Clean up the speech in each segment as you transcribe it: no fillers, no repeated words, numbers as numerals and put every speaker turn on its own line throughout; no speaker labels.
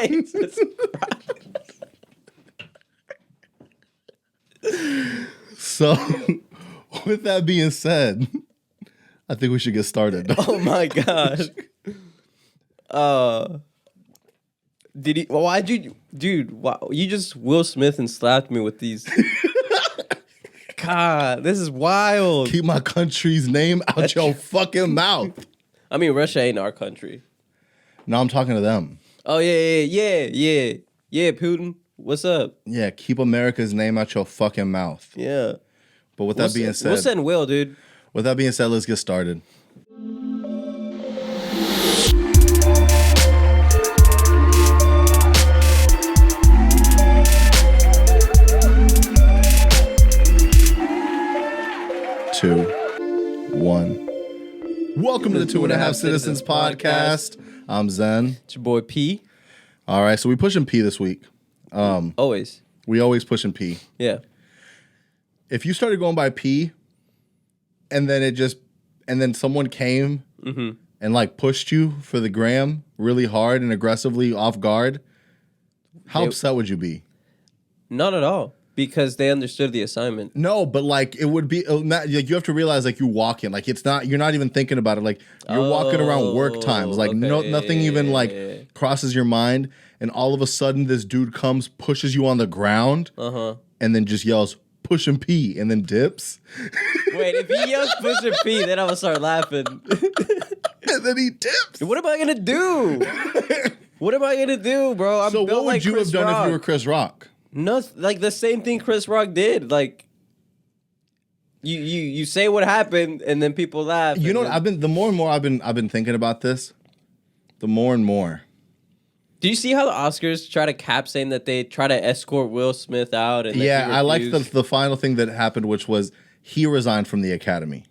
fries.
So, with that being said, I think we should get started.
Oh my gosh. Did he? Well, why'd you, dude? Wow, you just Will Smith and slapped me with these. God, this is wild.
Keep my country's name out your fucking mouth.
I mean, Russia ain't our country.
No, I'm talking to them.
Oh yeah, Putin. What's up?
Yeah, keep America's name out your fucking mouth.
Yeah.
But with that being said,
we'll send Will, dude.
With that being said, let's get started. Two, one. Welcome to the 2.5 Citizens podcast. I'm Zen.
It's your boy P.
All right, so we pushing P this week.
Always.
We always pushing P.
Yeah.
If you started going by P, and then someone came and like pushed you for the gram really hard and aggressively off guard, how upset would you be?
Not at all. Because they understood the assignment.
No, but like it would be like you have to realize like you walk in, like it's not, you're not even thinking about it, like you're walking around work times, like
okay.
nothing even like crosses your mind, and all of a sudden this dude comes, pushes you on the ground, and then just yells "push and pee" and then dips.
Wait, if he yells "push and pee," then I'm gonna start laughing.
And then he dips.
What am I gonna do? What am I gonna do, bro? I'm
So
built
what would
like
you
Chris
have done
Rock.
if you were Chris Rock?
No, like the same thing Chris Rock did. Like, you say what happened, and then people laugh.
You know,
then...
the more and more I've been thinking about this, the more and more.
Do you see how the Oscars try to cap saying that they try to escort Will Smith out? And
Yeah, I like the final thing that happened, which was he resigned from the Academy.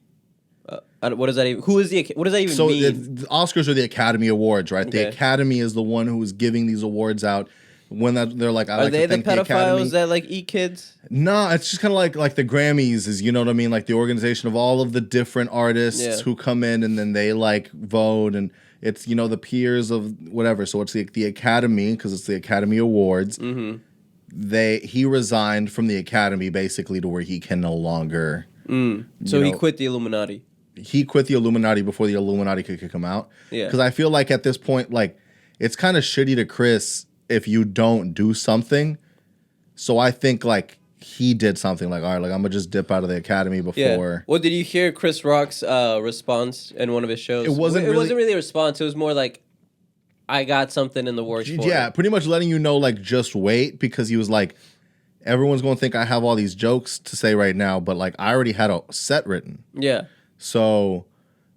What does that even? What does that even mean?
The Oscars are the Academy Awards, right?
Okay.
The Academy is the one who is giving these awards out. When they're like,
Are they the pedophiles that like eat kids?
No, it's just kind of like the Grammys is, you know what I mean? Like the organization of all of the different artists who come in and then they like vote, and it's, you know, the peers of whatever. So it's the Academy, because it's the Academy Awards. He resigned from the Academy basically to where he can no longer.
So he quit the Illuminati.
He quit the Illuminati before the Illuminati could kick him out. Yeah. Because I feel like at this point, like, it's kind of shitty to Chris if you don't do something. So I think like he did something like, all right, like I'm gonna just dip out of the Academy before.
Yeah. Well, did you hear Chris Rock's response in one of his shows?
It wasn't really
a response. It was more like, I got something in the works for it.
Pretty much letting you know, like, just wait, because he was like, everyone's gonna think I have all these jokes to say right now, but like I already had a set written.
Yeah.
So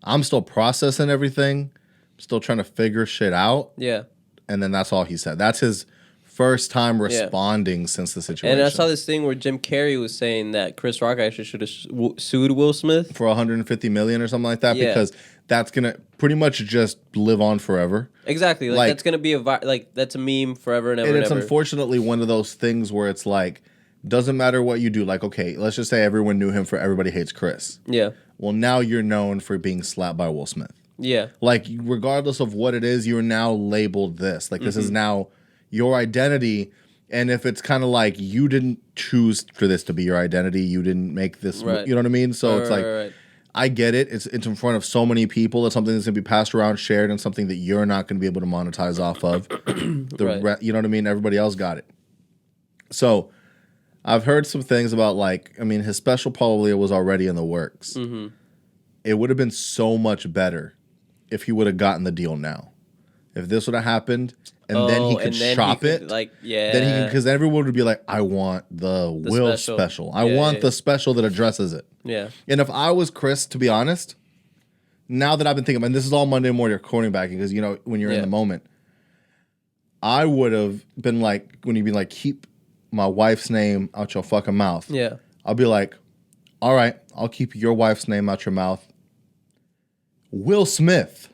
I'm still processing everything, still trying to figure shit out.
Yeah.
And then that's all he said. That's his first time responding since the situation.
And I saw this thing where Jim Carrey was saying that Chris Rock actually should have sued Will Smith
for $150 million or something like that, because that's gonna pretty much just live on forever.
Exactly, like that's gonna be that's a meme forever and ever.
And it's unfortunately one of those things where it's like, doesn't matter what you do. Like, okay, let's just say everyone knew him for Everybody Hates Chris. Yeah. Well, now you're known for being slapped by Will Smith. Yeah. Like, regardless of what it is, you're now labeled this. Like, this is now your identity. And if it's kind of like you didn't choose for this to be your identity, you didn't make this, you know what I mean? So it's like, I get it. It's in front of so many people. It's something that's going to be passed around, shared, and something that you're not going to be able to monetize off of. You know what I mean? Everybody else got it. So I've heard some things about, like, I mean, his special probably was already in the works. It would have been so much better if he would have gotten the deal now. If this would have happened, and then he could shop it,
like,
then he could, because everyone would be like, I want the Will special. I want the special that addresses it. Yeah. And if I was Chris, to be honest, now that I've been thinking, and this is all Monday morning quarterbacking, because, you know, when you're in the moment, I would have been like, when you'd be like, keep my wife's name out your fucking mouth. Yeah. I'll be like, all right, I'll keep your wife's name out your mouth. Will Smith,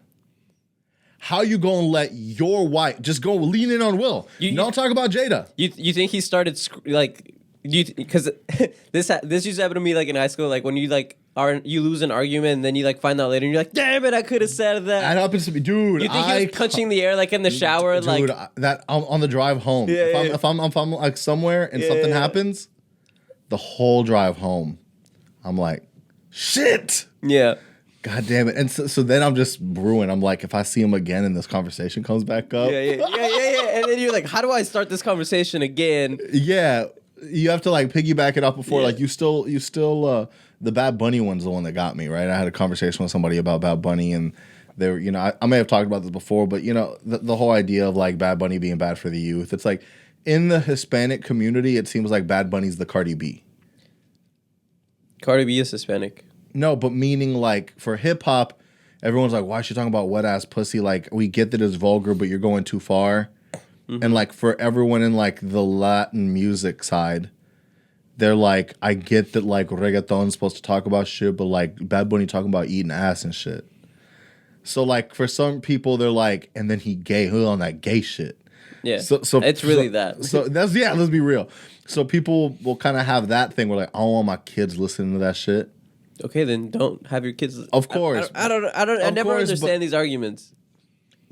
how you gonna let your wife just go lean in on Will? Don't talk about Jada.
You think he started like, because this used to happen to me like in high school, like when you like you lose an argument and then you like find out later and you're like, damn it, I could have said that.
That happens to me, dude.
You think he was punching the air like in the shower,
dude,
like
that on the drive home. If I'm like somewhere and something happens, the whole drive home, I'm like, shit.
Yeah.
God damn it. And so then I'm just brewing. I'm like, if I see him again and this conversation comes back up.
Yeah. And then you're like, how do I start this conversation again?
Yeah. You have to like piggyback it off before. Like you still the Bad Bunny one's the one that got me, right? I had a conversation with somebody about Bad Bunny and they were, you know, I may have talked about this before, but you know, the whole idea of like Bad Bunny being bad for the youth. It's like in the Hispanic community, it seems like Bad Bunny's the Cardi B.
Cardi B is Hispanic.
No, but meaning like for hip hop, everyone's like, why is she talking about wet ass pussy? Like we get that it's vulgar, but you're going too far. Mm-hmm. And like for everyone in like the Latin music side, they're like, I get that like reggaeton's supposed to talk about shit, but like Bad Bunny talking about eating ass and shit. So like for some people, they're like, and then he gay on that gay shit.
Yeah. So it's really that.
So that's let's be real. So people will kind of have that thing where like, I don't want my kids listening to that shit.
Okay, then don't have your kids.
Of course.
I never understand these arguments.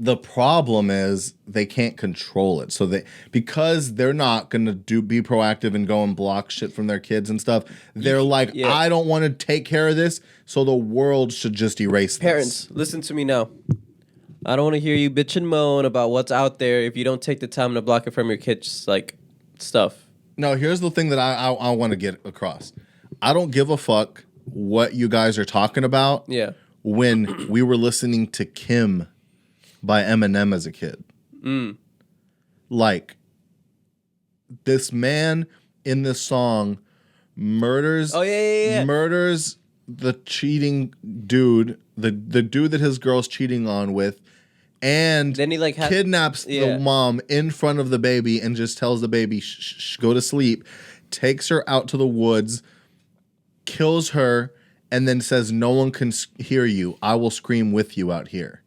The problem is they can't control it. So because they're not going to be proactive and go and block shit from their kids and stuff, they're like, I don't want to take care of this, so the world should just erase this.
Parents, listen to me now. I don't want to hear you bitch and moan about what's out there if you don't take the time to block it from your kids' like stuff.
No, here's the thing that I want to get across. I don't give a fuck what you guys are talking about.
Yeah.
When we were listening to Kim by Eminem as a kid. Like, this man in this song murders murders the cheating dude, the dude that his girl's cheating on with, and then he like kidnaps the mom in front of the baby and just tells the baby, shh, go to sleep, takes her out to the woods, kills her, and then says, no one can hear you. I will scream with you out here.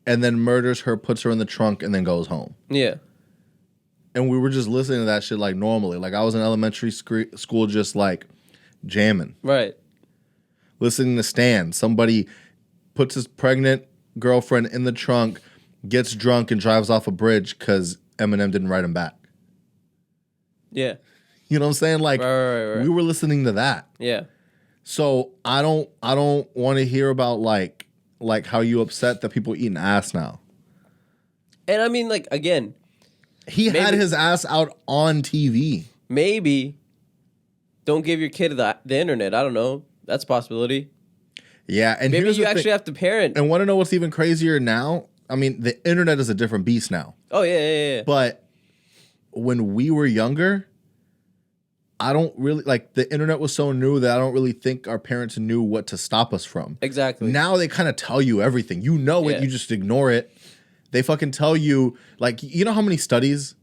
And then murders her, puts her in the trunk, and then goes home. Yeah. And we were just listening to that shit like normally. Like I was in elementary school just like jamming. Right. Listening to Stan. Somebody puts his pregnant girlfriend in the trunk, gets drunk, and drives off a bridge because Eminem didn't write him back. Yeah. You know what I'm saying? Like right. We were listening to that. Yeah. So I don't want to hear about like how you upset that people eating ass now.
And I mean, like, again,
he had his ass out on TV.
Maybe don't give your kid the internet. I don't know. That's a possibility.
Yeah, and
maybe you actually have to parent.
And want to know what's even crazier now? I mean, the internet is a different beast now.
Oh yeah.
But when we were younger, I don't really like the internet was so new that I don't really think our parents knew what to stop us from. Exactly. Now they kind of tell you everything. You know it, you just ignore it. They fucking tell you, like, you know how many studies?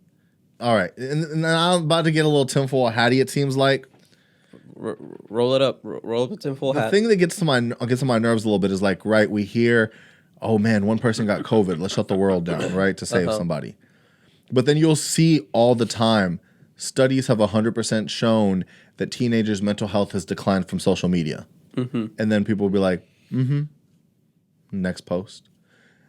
All right, and I'm about to get a little tinfoil hatty. It seems like.
Roll it up. Roll up a tinfoil hat.
The thing that gets on my nerves a little bit is like, right, we hear, oh man, one person got COVID. Let's shut the world down, right, to save somebody. But then you'll see all the time. Studies have 100% shown that teenagers' mental health has declined from social media. Mm-hmm. And then people will be like, next post.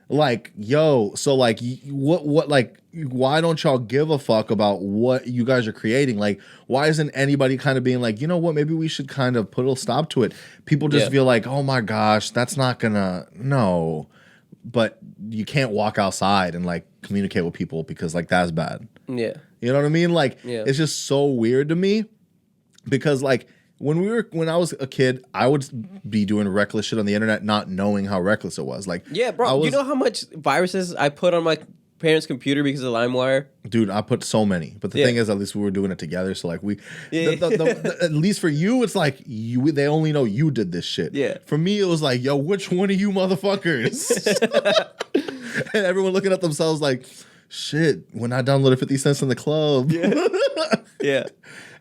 Like, yo, so like, what, like, why don't y'all give a fuck about what you guys are creating? Like, why isn't anybody kind of being like, you know what, maybe we should kind of put a stop to it? People just feel like, oh my gosh, that's not gonna, no. But you can't walk outside and like communicate with people because like that's bad. Yeah. You know what I mean? Like, it's just so weird to me because like when I was a kid, I would be doing reckless shit on the internet, not knowing how reckless it was. Like,
yeah, bro, you know how much viruses I put on my parents' computer because of LimeWire?
Dude, I put so many. But the thing is, at least we were doing it together. So like at least for you, it's like they only know you did this shit. Yeah. For me, it was like, yo, which one of you motherfuckers? And everyone looking at themselves like, shit, when I downloaded 50 Cents in the club. Yeah. Yeah.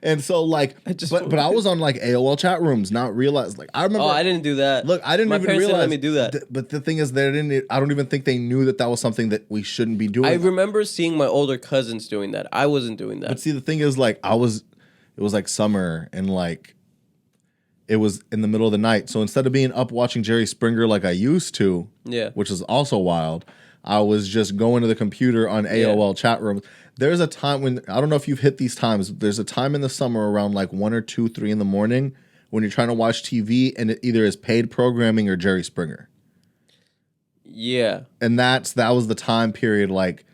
And so like, but I was on like AOL chat rooms, not realize like I remember.
Oh, I didn't do that.
Look, I didn't even realize.
Didn't let me do that.
But the thing is, I don't even think they knew that was something that we shouldn't be doing.
I remember seeing my older cousins doing that. I wasn't doing that.
But see, the thing is, like, it was like summer and like, it was in the middle of the night. So instead of being up watching Jerry Springer like I used to, which is also wild, I was just going to the computer on AOL chat rooms. There's a time when, I don't know if you've hit these times, there's a time in the summer around like 1 or 2, 3 in the morning when you're trying to watch TV and it either is paid programming or Jerry Springer.
Yeah.
And that was the time period, like,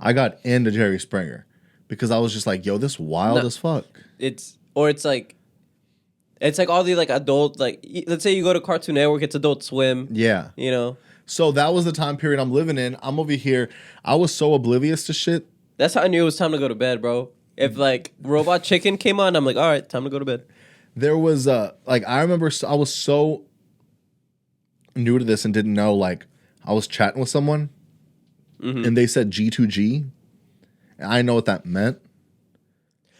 I got into Jerry Springer because I was just like, yo, this wild as fuck.
It's like all the like adult, like, let's say you go to Cartoon Network, it's Adult Swim.
Yeah.
You know?
So that was the time period I'm living in. I'm over here. I was so oblivious to shit.
That's how I knew it was time to go to bed, bro. If like Robot Chicken came on, I'm like, all right, time to go to bed.
There was like, I remember I was so new to this and didn't know, like, I was chatting with someone and they said G2G. And I didn't know what that meant.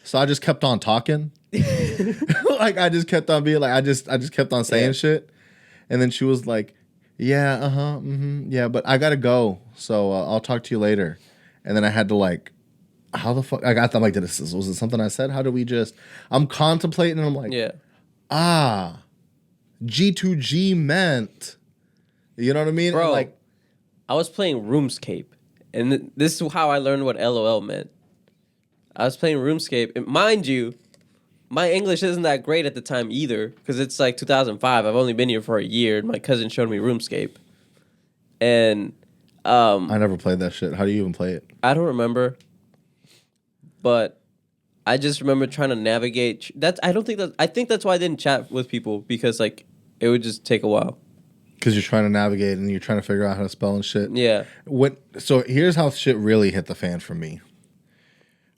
So I just kept on talking. Like, I just kept on being like, I just kept on saying shit. And then she was like, yeah, yeah, but I gotta go. So I'll talk to you later. And then I had to like, how the fuck? I got them like, was it something I said? How do we just, I'm contemplating and I'm like, G2G meant, you know what I mean?
Bro,
like,
I was playing RuneScape. And this is how I learned what LOL meant. I was playing RuneScape. And mind you, my English isn't that great at the time either, because it's like 2005. I've only been here for a year, and my cousin showed me RuneScape. And
I never played that shit. How do you even play it?
I don't remember. But I just remember trying to navigate. I think that's why I didn't chat with people, because like it would just take a while.
Because you're trying to navigate and you're trying to figure out how to spell and shit.
Yeah.
So here's how shit really hit the fan for me.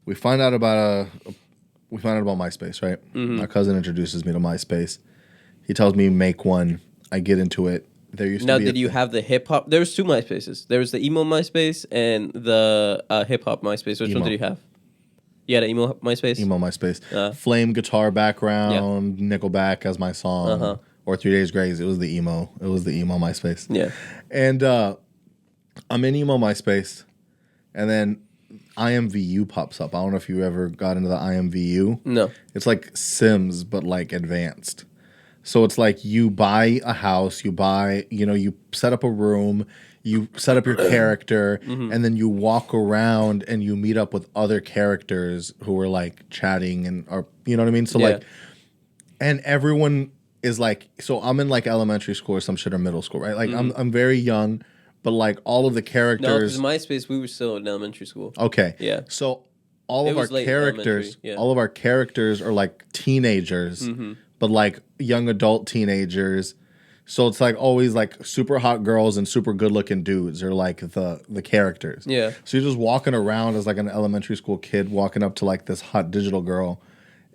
We find out about MySpace, right? Mm-hmm. My cousin introduces me to MySpace. He tells me make one. I get into it. There used to be. Now,
did you have the hip hop? There was 2 MySpaces. There was the emo MySpace and the hip hop MySpace. Which one did you have? You had an emo MySpace?
Emo MySpace. Flame guitar background, Nickelback as my song, or 3 Days Grace. It was the emo. It was the emo MySpace.
Yeah.
And I'm in emo MySpace, and then IMVU pops up. I don't know if you ever got into the IMVU.
No.
It's like Sims, but like advanced. So it's like you buy a house, you set up a room, you set up your character, and then you walk around and you meet up with other characters who are like chatting or you know what I mean? So like, and everyone is like, so I'm in like elementary school or some shit or middle school, right? Like I'm very young, but like all of the characters. No,
because MySpace, we were still in elementary school.
Okay.
Yeah.
So all of our characters are like teenagers. But like young adult teenagers. So it's like always like super hot girls and super good looking dudes are like the characters.
Yeah.
So you're just walking around as like an elementary school kid walking up to like this hot digital girl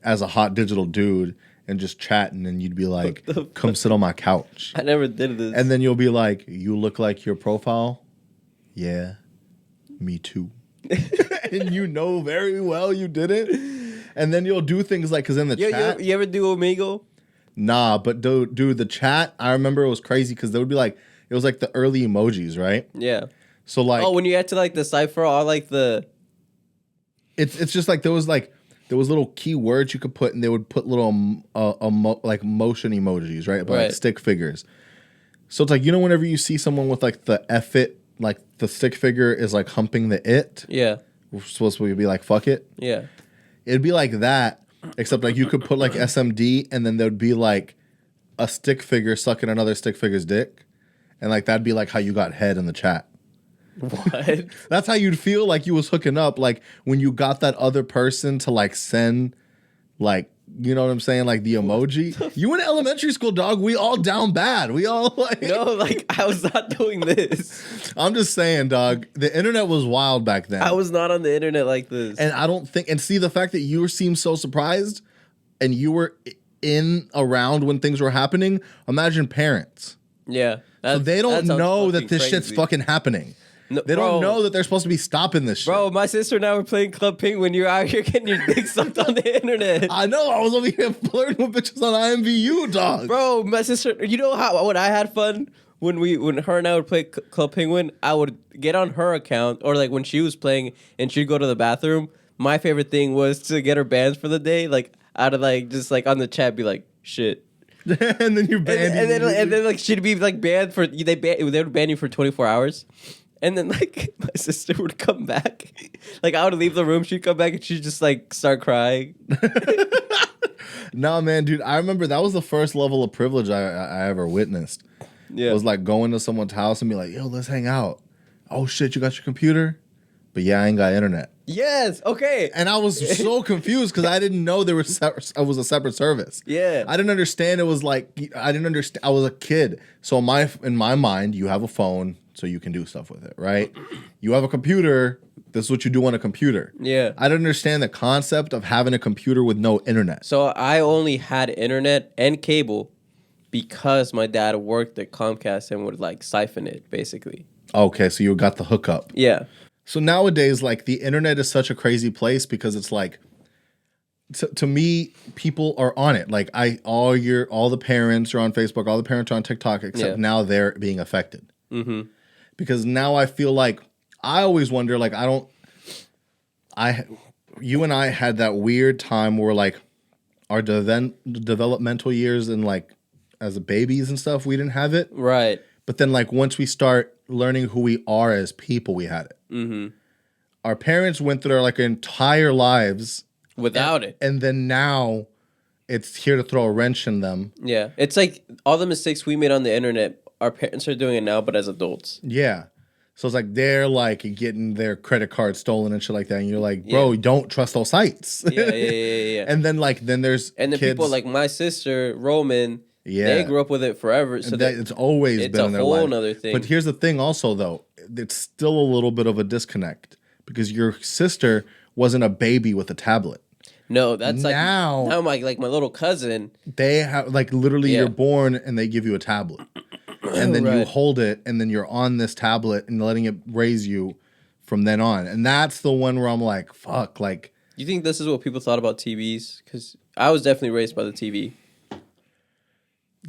as a hot digital dude and just chatting, and you'd be like, come sit on my couch.
I never did this.
And then you'll be like, you look like your profile? Yeah, me too. And you know very well you didn't. And then you'll do things like, because in the chat.
You ever do Omegle?
Nah, but dude, the chat, I remember it was crazy because there would be like, it was like the early emojis, right?
Yeah.
So like.
Oh, when you had to like decipher all like the.
It's just like there was little keywords you could put, and they would put little like motion emojis, right? But like stick figures. So it's like, you know, whenever you see someone with like the F it, like the stick figure is like humping the it.
Yeah.
We're supposed to be like, fuck it.
Yeah.
It'd be like that, except like you could put like SMD, and then there'd be like a stick figure sucking another stick figure's dick. And like that'd be like how you got head in the chat.
What?
That's how you'd feel like you was hooking up, like when you got that other person to like send, like, you know what I'm saying, like the emoji. You in elementary school, dog. We all down bad. We all like.
No, like I was not doing this.
I'm just saying, dog. The internet was wild back then.
I was not on the internet like this.
And I don't think, and see the fact that you seemed so surprised, and you were around when things were happening. Imagine parents.
Yeah.
So they don't know that this shit's fucking happening. No, they don't know that they're supposed to be stopping this shit.
Bro, my sister and I were playing Club Penguin. You're out here getting your dick sucked on the internet.
I know. I was over here flirting with bitches on IMVU, dog.
Bro, my sister, you know when I had fun? When her and I would play Club Penguin, I would get on her account, or like when she was playing and she'd go to the bathroom, my favorite thing was to get her banned for the day, like out of like, just like on the chat, be like, shit.
And then you're banned.
And then like she'd be like banned for they would ban you for 24 hours. And then like my sister would come back. Like I would leave the room, she'd come back and she'd just like start crying.
No, man, dude, I remember that was the first level of privilege I ever witnessed. Yeah. It was like going to someone's house and be like, yo, let's hang out. Oh shit, you got your computer? But yeah, I ain't got internet.
Yes, okay.
And I was so confused because I didn't know there was I was a separate service.
Yeah.
I didn't understand it was like, I didn't understand. I was a kid. So in my mind, you have a phone so you can do stuff with it, right? You have a computer. This is what you do on a computer.
Yeah.
I didn't understand the concept of having a computer with no internet.
So I only had internet and cable because my dad worked at Comcast and would like siphon it, basically.
Okay, so you got the hookup.
Yeah.
So nowadays, like the internet is such a crazy place because it's like, to me, people are on it. Like all the parents are on Facebook, all the parents are on TikTok, except now they're being affected. Mm-hmm. Because now I feel like I always wonder, like you and I had that weird time where like our developmental years and like as babies and stuff, we didn't have it.
Right.
But then like once we start learning who we are as people, we had it. Mm-hmm. Our parents went through like our entire lives
without it.
And then now it's here to throw a wrench in them.
Yeah. It's like all the mistakes we made on the internet, our parents are doing it now, but as adults.
Yeah. So it's like they're like getting their credit card stolen and shit like that. And you're like, bro, don't trust those sites.
Yeah.
And then like, there's
and then
kids,
people like my sister, Roman, they grew up with it forever. So
it's always been in their life.
It's a whole other thing.
But here's the thing also, though. It's still a little bit of a disconnect because your sister wasn't a baby with a tablet.
No, that's now my little cousin.
They have like literally you're born and they give you a tablet. And then you hold it and then you're on this tablet and letting it raise you from then on. And that's the one where I'm like, fuck, like.
You think this is what people thought about TVs? Because I was definitely raised by the TV.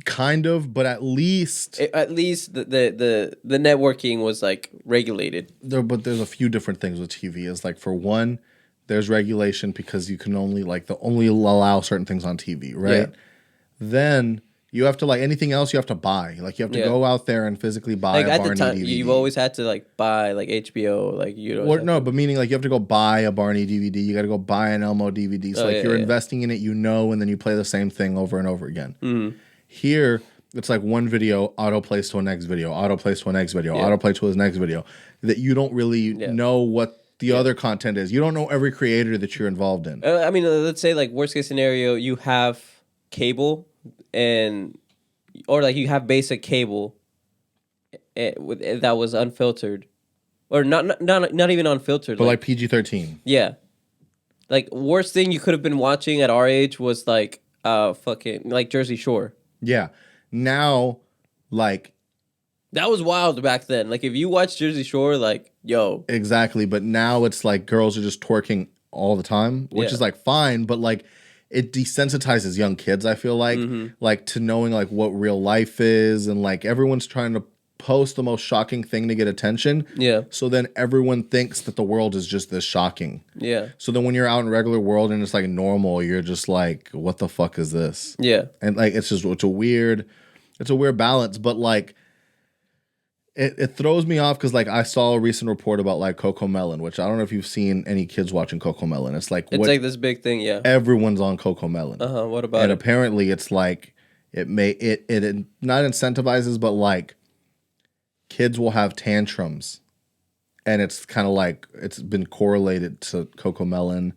Kind of, but at least
the networking was like regulated.
But there's a few different things with TV. Is like for one, there's regulation because you can only only allow certain things on TV, right? Yeah. Then you have to like anything else you have to buy. Like you have to go out there and physically buy
like
a
at
Barney
the time,
DVD.
You've always had to like buy like HBO, like
but meaning like you have to go buy a Barney DVD. You got to go buy an Elmo DVD. So you're investing in it, and then you play the same thing over and over again. Mm-hmm. Here, it's like one video, autoplays to a next video, autoplays to a next video, autoplay to his next video. That you don't really know what the other content is. You don't know every creator that you're involved in.
I mean, let's say like worst case scenario, you have cable or like you have basic cable that was unfiltered. Or not even unfiltered.
But like PG-13.
Yeah. Like worst thing you could have been watching at our age was like fucking like Jersey Shore.
Yeah. Now, like...
That was wild back then. Like, if you watch Jersey Shore, like, yo.
Exactly. But now it's like girls are just twerking all the time, which is like fine. But like, it desensitizes young kids, I feel like. Mm-hmm. Like, to knowing like what real life is. And like, everyone's trying to post the most shocking thing to get attention. Yeah. So then everyone thinks that the world is just this shocking. Yeah. So then when you're out in regular world and it's like normal, you're just like, what the fuck is this? Yeah. And like it's a weird balance, but like it throws me off because like I saw a recent report about like Coco Melon, which I don't know if you've seen any kids watching Coco Melon. It's like
like this big thing, yeah.
Everyone's on Coco Melon.
What about
and
it?
Apparently it's like it not incentivizes, but like kids will have tantrums, and it's kind of like it's been correlated to Coco Melon.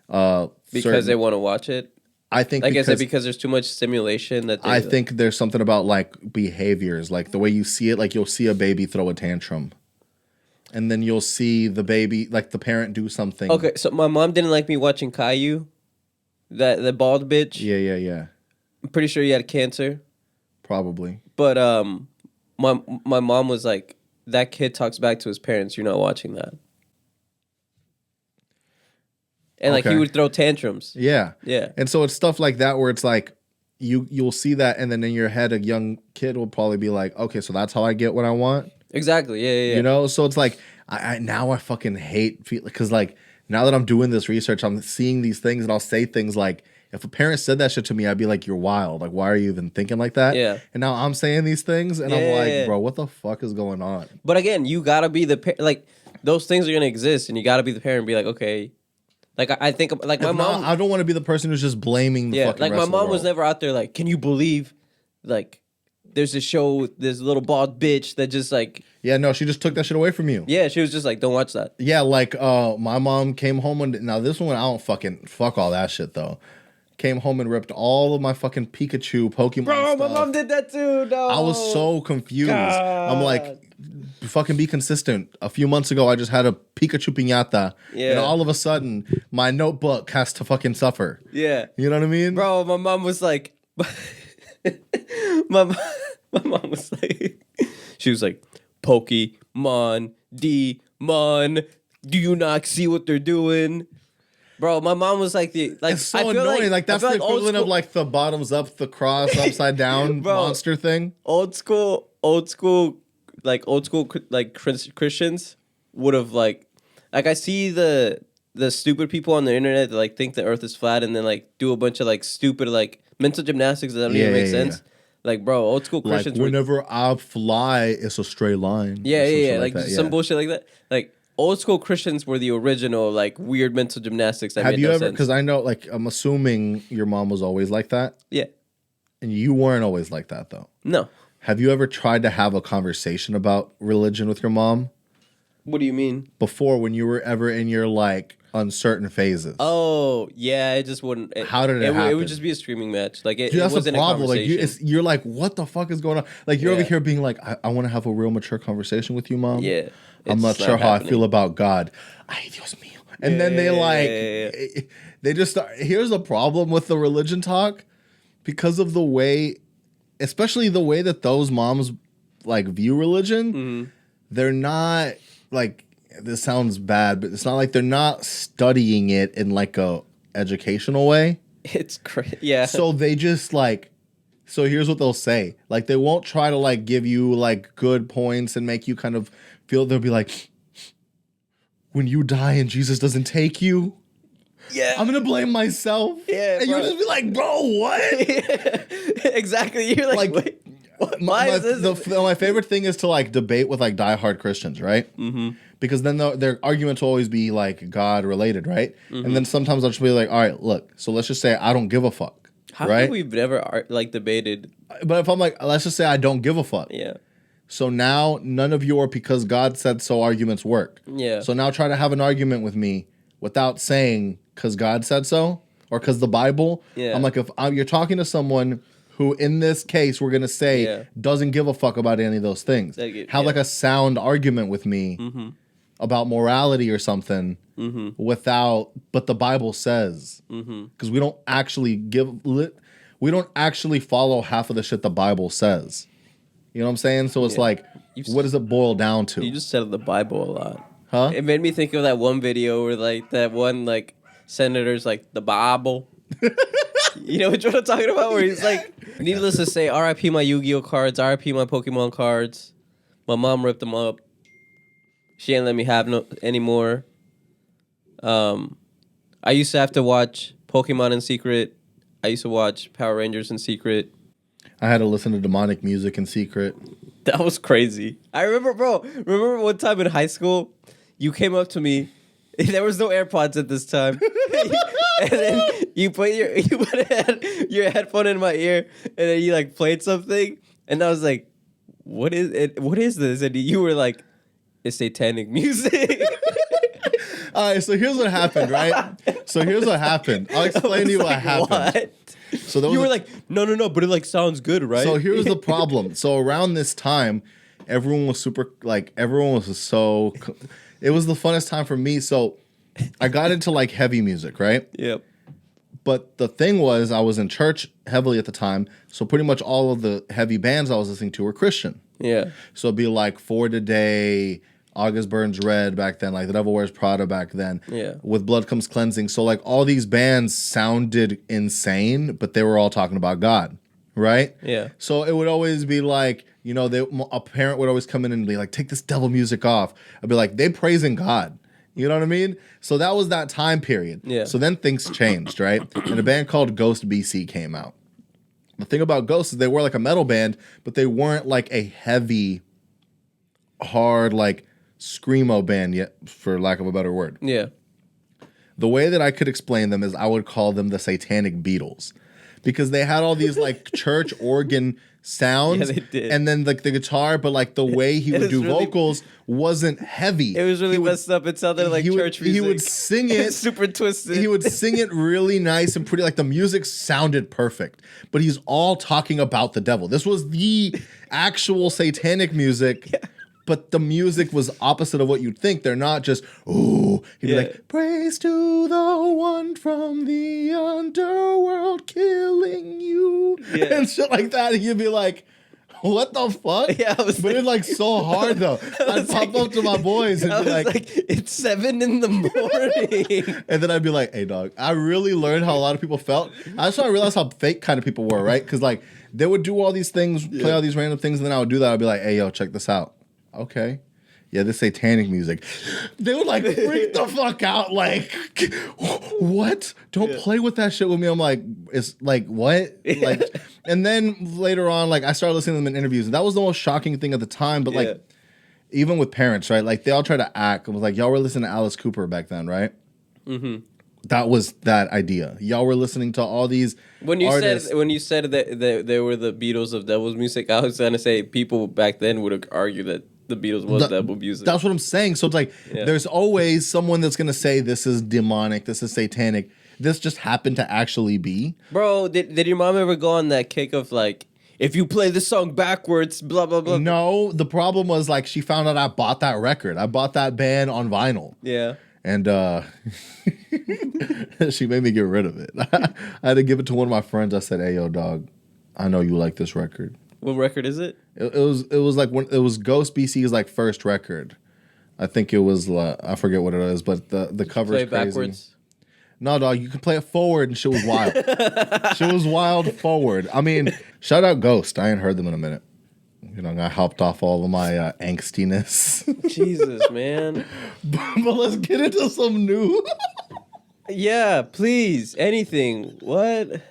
Because they want to watch it?
I think
is it because there's too much stimulation that
I think there's something about like behaviors, like the way you see it, like you'll see a baby throw a tantrum. And then you'll see the baby, like the parent do something.
Okay, so my mom didn't like me watching Caillou, the bald bitch.
Yeah.
I'm pretty sure he had cancer.
Probably.
But my mom was like, that kid talks back to his parents. You're not watching that. And like he would throw tantrums.
Yeah. And so it's stuff like that where it's like you'll see that, and then in your head a young kid will probably be like, okay, so that's how I get what I want.
Exactly. Yeah.
You know, so it's like I fucking hate because like now that I'm doing this research, I'm seeing these things and I'll say things like, if a parent said that shit to me, I'd be like, you're wild. Like, why are you even thinking like that?
Yeah.
And now I'm saying these things, and I'm like, bro, what the fuck is going on?
But again, you gotta be like, those things are gonna exist, and you gotta be the parent and be like, okay. Like, I think, like, my mom...
I don't want to be the person who's just blaming the fucking
like,
rest
my
of the
mom
world.
was never out there like, can you believe, like, there's a show, this little bald bitch that just, like...
Yeah, no, she just took that shit away from you.
Yeah, she was just like, don't watch that.
Yeah, like, my mom came home and... Now, this one, I don't fuck all that shit, though. Came home and ripped all of my fucking Pikachu, Pokemon
Bro,
stuff.
my mom did that too, no.
I was so confused.
God.
I'm like... Fucking be consistent. A few months ago, I just had a Pikachu piñata, and all of a sudden, my notebook has to fucking suffer.
Yeah,
you know what I mean,
bro. My mom was like, my mom was like, she was like, Pokemon, Demon. Do you not see what they're doing? Bro, my mom was like
it's so annoying. Like that's the equivalent of like the bottoms up, the cross upside down bro, monster thing.
Old school, like Christians would have like I see the stupid people on the internet that like think the earth is flat and then like do a bunch of like stupid like mental gymnastics that don't even make sense. Like, bro, old school Christians.
Like whenever I fly, it's a straight line.
Yeah. Like some bullshit like that. Like old school Christians were the original like weird mental gymnastics. That
have
made
you
no
ever?
sense.
Because I know, like, I'm assuming your mom was always like that.
Yeah.
And you weren't always like that though.
No.
Have you ever tried to have a conversation about religion with your mom?
What do you mean?
Before, when you were ever in your like uncertain phases.
Oh yeah, it just wouldn't.
How did it happen?
It would just be a screaming match. Like it,
dude, that's
it wasn't
the problem.
a conversation.
Like you're like, what the fuck is going on? Like you're over here being like, I want to have a real mature conversation with you, mom.
Yeah,
I'm not sure how I feel about God. Ay, Dios mío. And then they like, they just start. Here's the problem with the religion talk, because of the way, especially the way that those moms like view religion. Mm-hmm. They're not like. This sounds bad, but it's not like they're not studying it in like a educational way.
It's crazy. Yeah.
So they just like, so here's what they'll say. Like they won't try to like give you like good points and make you kind of feel, they'll be like, when you die and Jesus doesn't take you, I'm going to blame myself.
Yeah.
And you'll just be like, bro, what?
Exactly. You're like wait.
My favorite thing is to like debate with like diehard Christians, right? Mm-hmm. Because then their arguments will always be like God related, right? Mm-hmm. And then sometimes I'll just be like, all right, look, so let's just say I don't give a fuck.
How
right?
come we've never like debated?
But if I'm like, let's just say I don't give a fuck.
Yeah.
So now none of your because God said so arguments work.
Yeah.
So now try to have an argument with me without saying because God said so or because the Bible.
Yeah.
I'm like, if you're talking to someone who in this case we're going to say doesn't give a fuck about any of those things. Have like a sound argument with me about morality or something but the Bible says. Because we don't actually we don't actually follow half of the shit the Bible says. You know what I'm saying? So it's like, what does it boil down to?
You just said the Bible a lot.
Huh?
It made me think of that one video where like that one like senator's like the Bible. You know what I'm talking about? Where he's like, needless to say, RIP my Yu-Gi-Oh cards, RIP my Pokemon cards. My mom ripped them up. She ain't let me have no anymore. I used to have to watch Pokemon in secret. I used to watch Power Rangers in secret.
I had to listen to demonic music in secret.
That was crazy. I remember, bro. Remember one time in high school, you came up to me. There was no AirPods at this time. And then you put your headphone in my ear, and then you like played something, and I was like, "What is it? What is this?" And you were like, "It's satanic music."
All right, so here's what happened, right? I'll explain to you what happened.
What?
So
you were like, no, but it like sounds good, right?
So here's the problem. So around this time, everyone was super like so. It was the funnest time for me. So I got into like heavy music, right?
Yep.
But the thing was, I was in church heavily at the time, so pretty much all of the heavy bands I was listening to were Christian.
Yeah.
So it'd be like For Today, August Burns Red back then, like The Devil Wears Prada back then.
Yeah.
With Blood Comes Cleansing. So like all these bands sounded insane, but they were all talking about God, right?
Yeah.
So it would always be like, you know, a parent would always come in and be like, take this devil music off. I'd be like, they praising God. You know what I mean? So that was that time period.
Yeah.
So then things changed, right? And a band called Ghost BC came out. The thing about Ghost is they were like a metal band, but they weren't like a heavy, hard, like screamo band yet, for lack of a better word.
Yeah.
The way that I could explain them is I would call them the Satanic Beatles. Because they had all these like church organ sounds,
yeah, they did.
And then like the guitar, but like the way he would do vocals wasn't heavy.
It was really messed up. It sounded like church music.
He would sing it
super twisted.
He would sing it really nice and pretty. Like the music sounded perfect, but he's all talking about the devil. This was the actual satanic music. Yeah. But the music was opposite of what you'd think. They're not just, ooh. He'd be like, praise to the one from the underworld killing you. Yeah. And shit like that. And you'd be like, what the fuck?
Yeah,
but it's like so hard though. I'd pop up to my boys and be like,
it's 7 in the morning.
And then I'd be like, hey dog, I really learned how a lot of people felt. I just want to realize how fake kind of people were, right? Because like they would do all these things, play all these random things, and then I would do that. I'd be like, hey yo, check this out. Okay. Yeah, this satanic music. They would like freak the fuck out. Like, what? Don't play with that shit with me. I'm like, it's like, what? Like, and then later on, like, I started listening to them in interviews, and that was the most shocking thing at the time. But like, even with parents, right? Like, they all try to act. It was like, y'all were listening to Alice Cooper back then, right? Mm-hmm. That was that idea. Y'all were listening to all these artists.
When you said that they were the Beatles of devil's music, I was going to say people back then would argue that the Beatles was devil music.
That's what I'm saying. So it's like there's always someone that's gonna say this is demonic, this is satanic. This just happened to actually be.
Bro, did your mom ever go on that kick of like, if you play this song backwards, blah blah blah?
No, the problem was like she found out I bought that record. I bought that band on vinyl.
Yeah.
And she made me get rid of it. I had to give it to one of my friends. I said, hey yo dog, I know you like this record.
What record is it?
It was like when it was Ghost BC's like first record. I think it was I forget what it is, but the cover is crazy. Backwards. No, dog, you can play it forward and shit was wild. Shit was wild forward. I mean, shout out Ghost. I ain't heard them in a minute. You know, I helped off all of my angstiness.
Jesus, man.
But let's get into some new.
Yeah, please. Anything. What?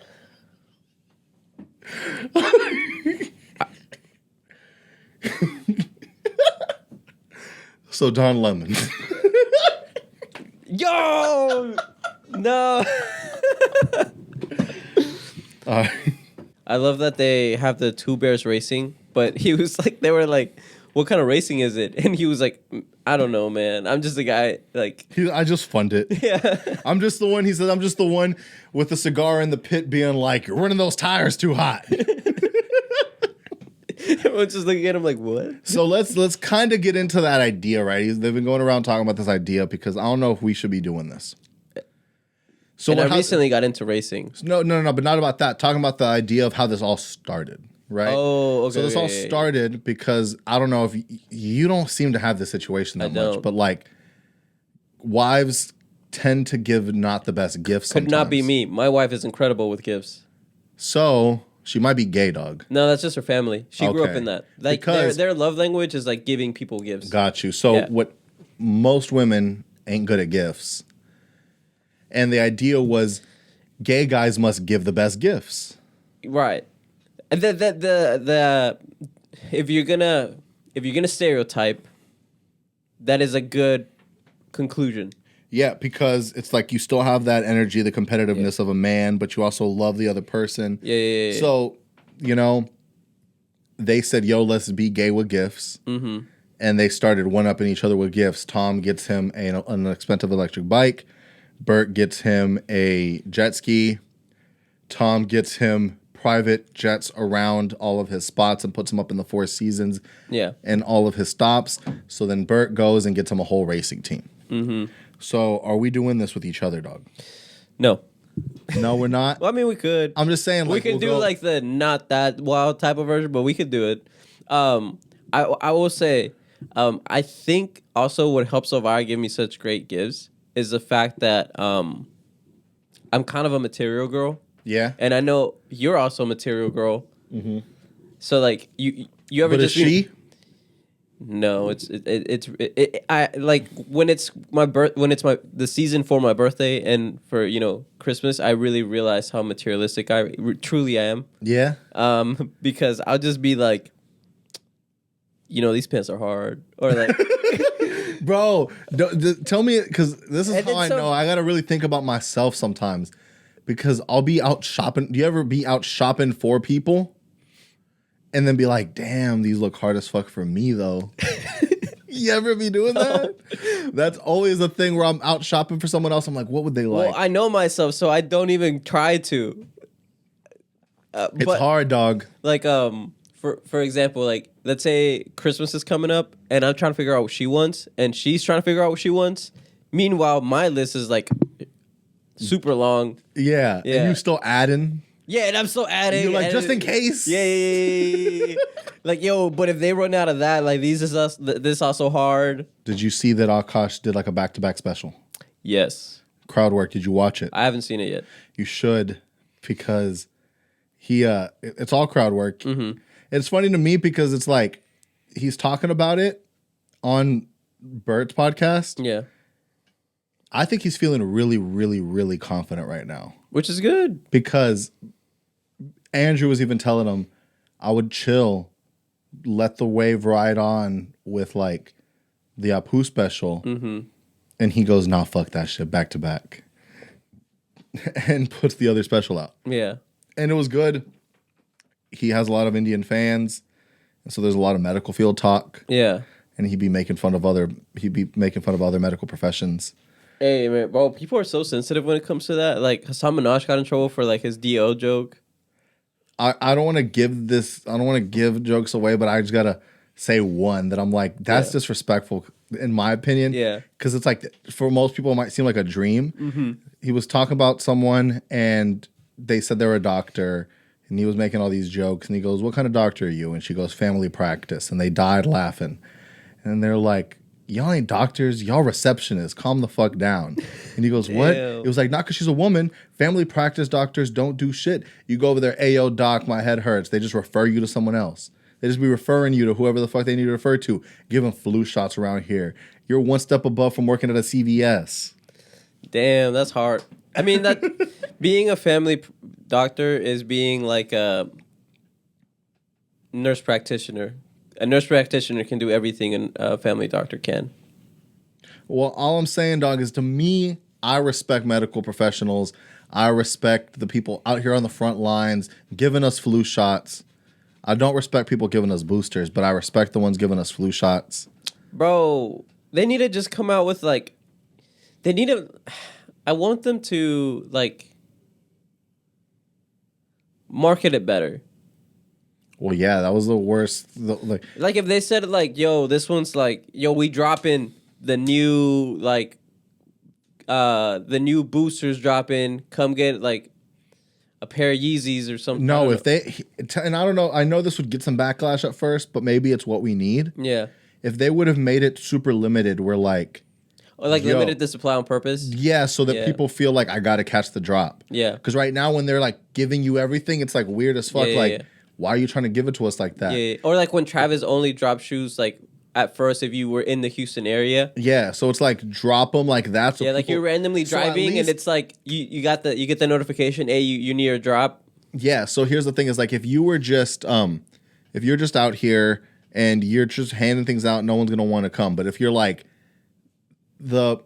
So Don Lemon.
Yo! No. I love that they have the two bears racing, but he was like, they were like, what kind of racing is it? And he was like, I don't know, man. I'm just a guy, like...
I just fund it.
Yeah.
I'm just the one, he said, I'm just the one with the cigar in the pit being like, you're running those tires too hot.
Everyone's just looking at him like, what?
So let's kind of get into that idea, right? They've been going around talking about this idea because I don't know if we should be doing this.
So I recently got into racing.
No, but not about that. Talking about the idea of how this all started, right?
Oh, okay.
So this all started because I don't know if you don't seem to have this situation that much, but like wives tend to give not the best gifts.
Could not be me. My wife is incredible with gifts.
So she might be gay, dog.
No, that's just her family. She grew up in that. Like their love language is like giving people gifts.
Got you. So what most women ain't good at gifts. And the idea was gay guys must give the best gifts.
Right. The if you're gonna stereotype, that is a good conclusion.
Yeah, because it's like you still have that energy, the competitiveness of a man, but you also love the other person.
Yeah.
So, you know, they said, yo, let's be gay with gifts. Mm-hmm. And they started one-upping each other with gifts. Tom gets him an expensive electric bike. Bert gets him a jet ski. Tom gets him private jets around all of his spots and puts him up in the Four Seasons and all of his stops. So then Bert goes and gets him a whole racing team. Mm-hmm. So are we doing this with each other, dog?
No.
No, we're not?
Well, I mean, we could.
I'm just saying.
Like, we could do like the not that wild type of version, but we could do it. I will say, I think also what helps Elvira give me such great gifts is the fact that I'm kind of a material girl.
Yeah.
And I know you're also a material girl. Mm-hmm. So like you ever
but
just
is she?
No, I like when it's the season for my birthday and for Christmas. I really realize how materialistic I truly am.
Yeah.
Because I'll just be like, these pants are hard, or like,
bro, tell me, because this is how I know. I gotta really think about myself sometimes, because I'll be out shopping. Do you ever be out shopping for people? And then be like, damn, these look hard as fuck for me, though. You ever be doing that? That's always a thing where I'm out shopping for someone else. I'm like, what would they like?
Well, I know myself, so I don't even try to.
It's hard, dog.
Like, for example, like, let's say Christmas is coming up, and I'm trying to figure out what she wants, and she's trying to figure out what she wants. Meanwhile, my list is, like, super long.
Yeah. And you still adding.
Yeah, and I'm still adding.
You're like, just in case.
Yeah. Like, yo, but if they run out of that, like, this also hard.
Did you see that Akash did like a back-to-back special?
Yes.
Crowd work. Did you watch it?
I haven't seen it yet.
You should, because it's all crowd work. Mm-hmm. It's funny to me because it's like he's talking about it on Bert's podcast.
Yeah.
I think he's feeling really, really, really confident right now.
Which is good.
Because Andrew was even telling him, I would chill, let the wave ride on with like the Apu special. Mm-hmm. And he goes, nah, fuck that shit, back to back. And puts the other special out.
Yeah.
And it was good. He has a lot of Indian fans. And so there's a lot of medical field talk.
Yeah.
And he'd be making fun of other medical professions.
Hey, man, bro, people are so sensitive when it comes to that. Like, Hassan Minaj got in trouble for, like, his DO joke.
I don't want to give jokes away, but I just got to say one that I'm like, that's disrespectful, in my opinion.
Yeah.
Because it's like, for most people, it might seem like a dream. Mm-hmm. He was talking about someone, and they said they were a doctor, and he was making all these jokes, and he goes, what kind of doctor are you? And she goes, family practice. And they died laughing. And they're like, y'all ain't doctors, y'all receptionists. Calm the fuck down. And he goes, what? It was like, not because she's a woman. Family practice doctors don't do shit. You go over there, ayo, doc, my head hurts. They just refer you to someone else. They just be referring you to whoever the fuck they need to refer to. Give them flu shots around here. You're one step above from working at a CVS.
Damn, that's hard. I mean, that being a family doctor is being like a nurse practitioner. A nurse practitioner can do everything a family doctor can.
Well, all I'm saying, dog, is to me, I respect medical professionals. I respect the people out here on the front lines giving us flu shots. I don't respect people giving us boosters, but I respect the ones giving us flu shots.
Bro, they need to just come out with, like... I want them to, like... market it better.
Well, yeah, that was the worst.
Like if they said like, yo, this one's like, yo, we dropping the new the new boosters dropping. Come get like a pair of Yeezys or something.
No, and I don't know. I know this would get some backlash at first, but maybe it's what we need.
Yeah.
If they would have made it super limited, we're like,
or like limited the supply on purpose.
Yeah, so that people feel like I got to catch the drop.
Yeah.
Because right now when they're like giving you everything, it's like weird as fuck. Why are you trying to give it to us like that?
Yeah. Or like when Travis only dropped shoes like at first if you were in the Houston area.
Yeah, so it's like drop them like that. So
like you're randomly driving and it's like you get the notification, hey, you need a drop.
Yeah, so here's the thing is like if you're just out here and you're just handing things out, no one's gonna want to come. But if you're like the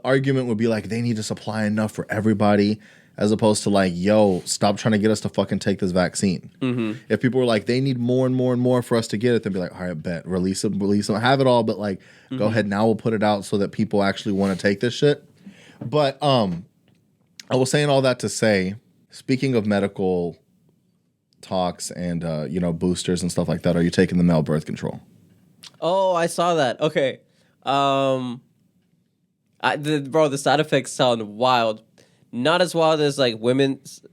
argument would be like they need to supply enough for everybody. As opposed to like, yo, stop trying to get us to fucking take this vaccine. Mm-hmm. If people were like, they need more and more and more for us to get it, they'd be like, all right, bet, release them, have it all, but like, go ahead now, we'll put it out so that people actually want to take this shit. But I was saying all that to say, speaking of medical talks and boosters and stuff like that, are you taking the male birth control? Oh,
I saw that. Okay, bro, the side effects sound wild. Not as wild as like women's.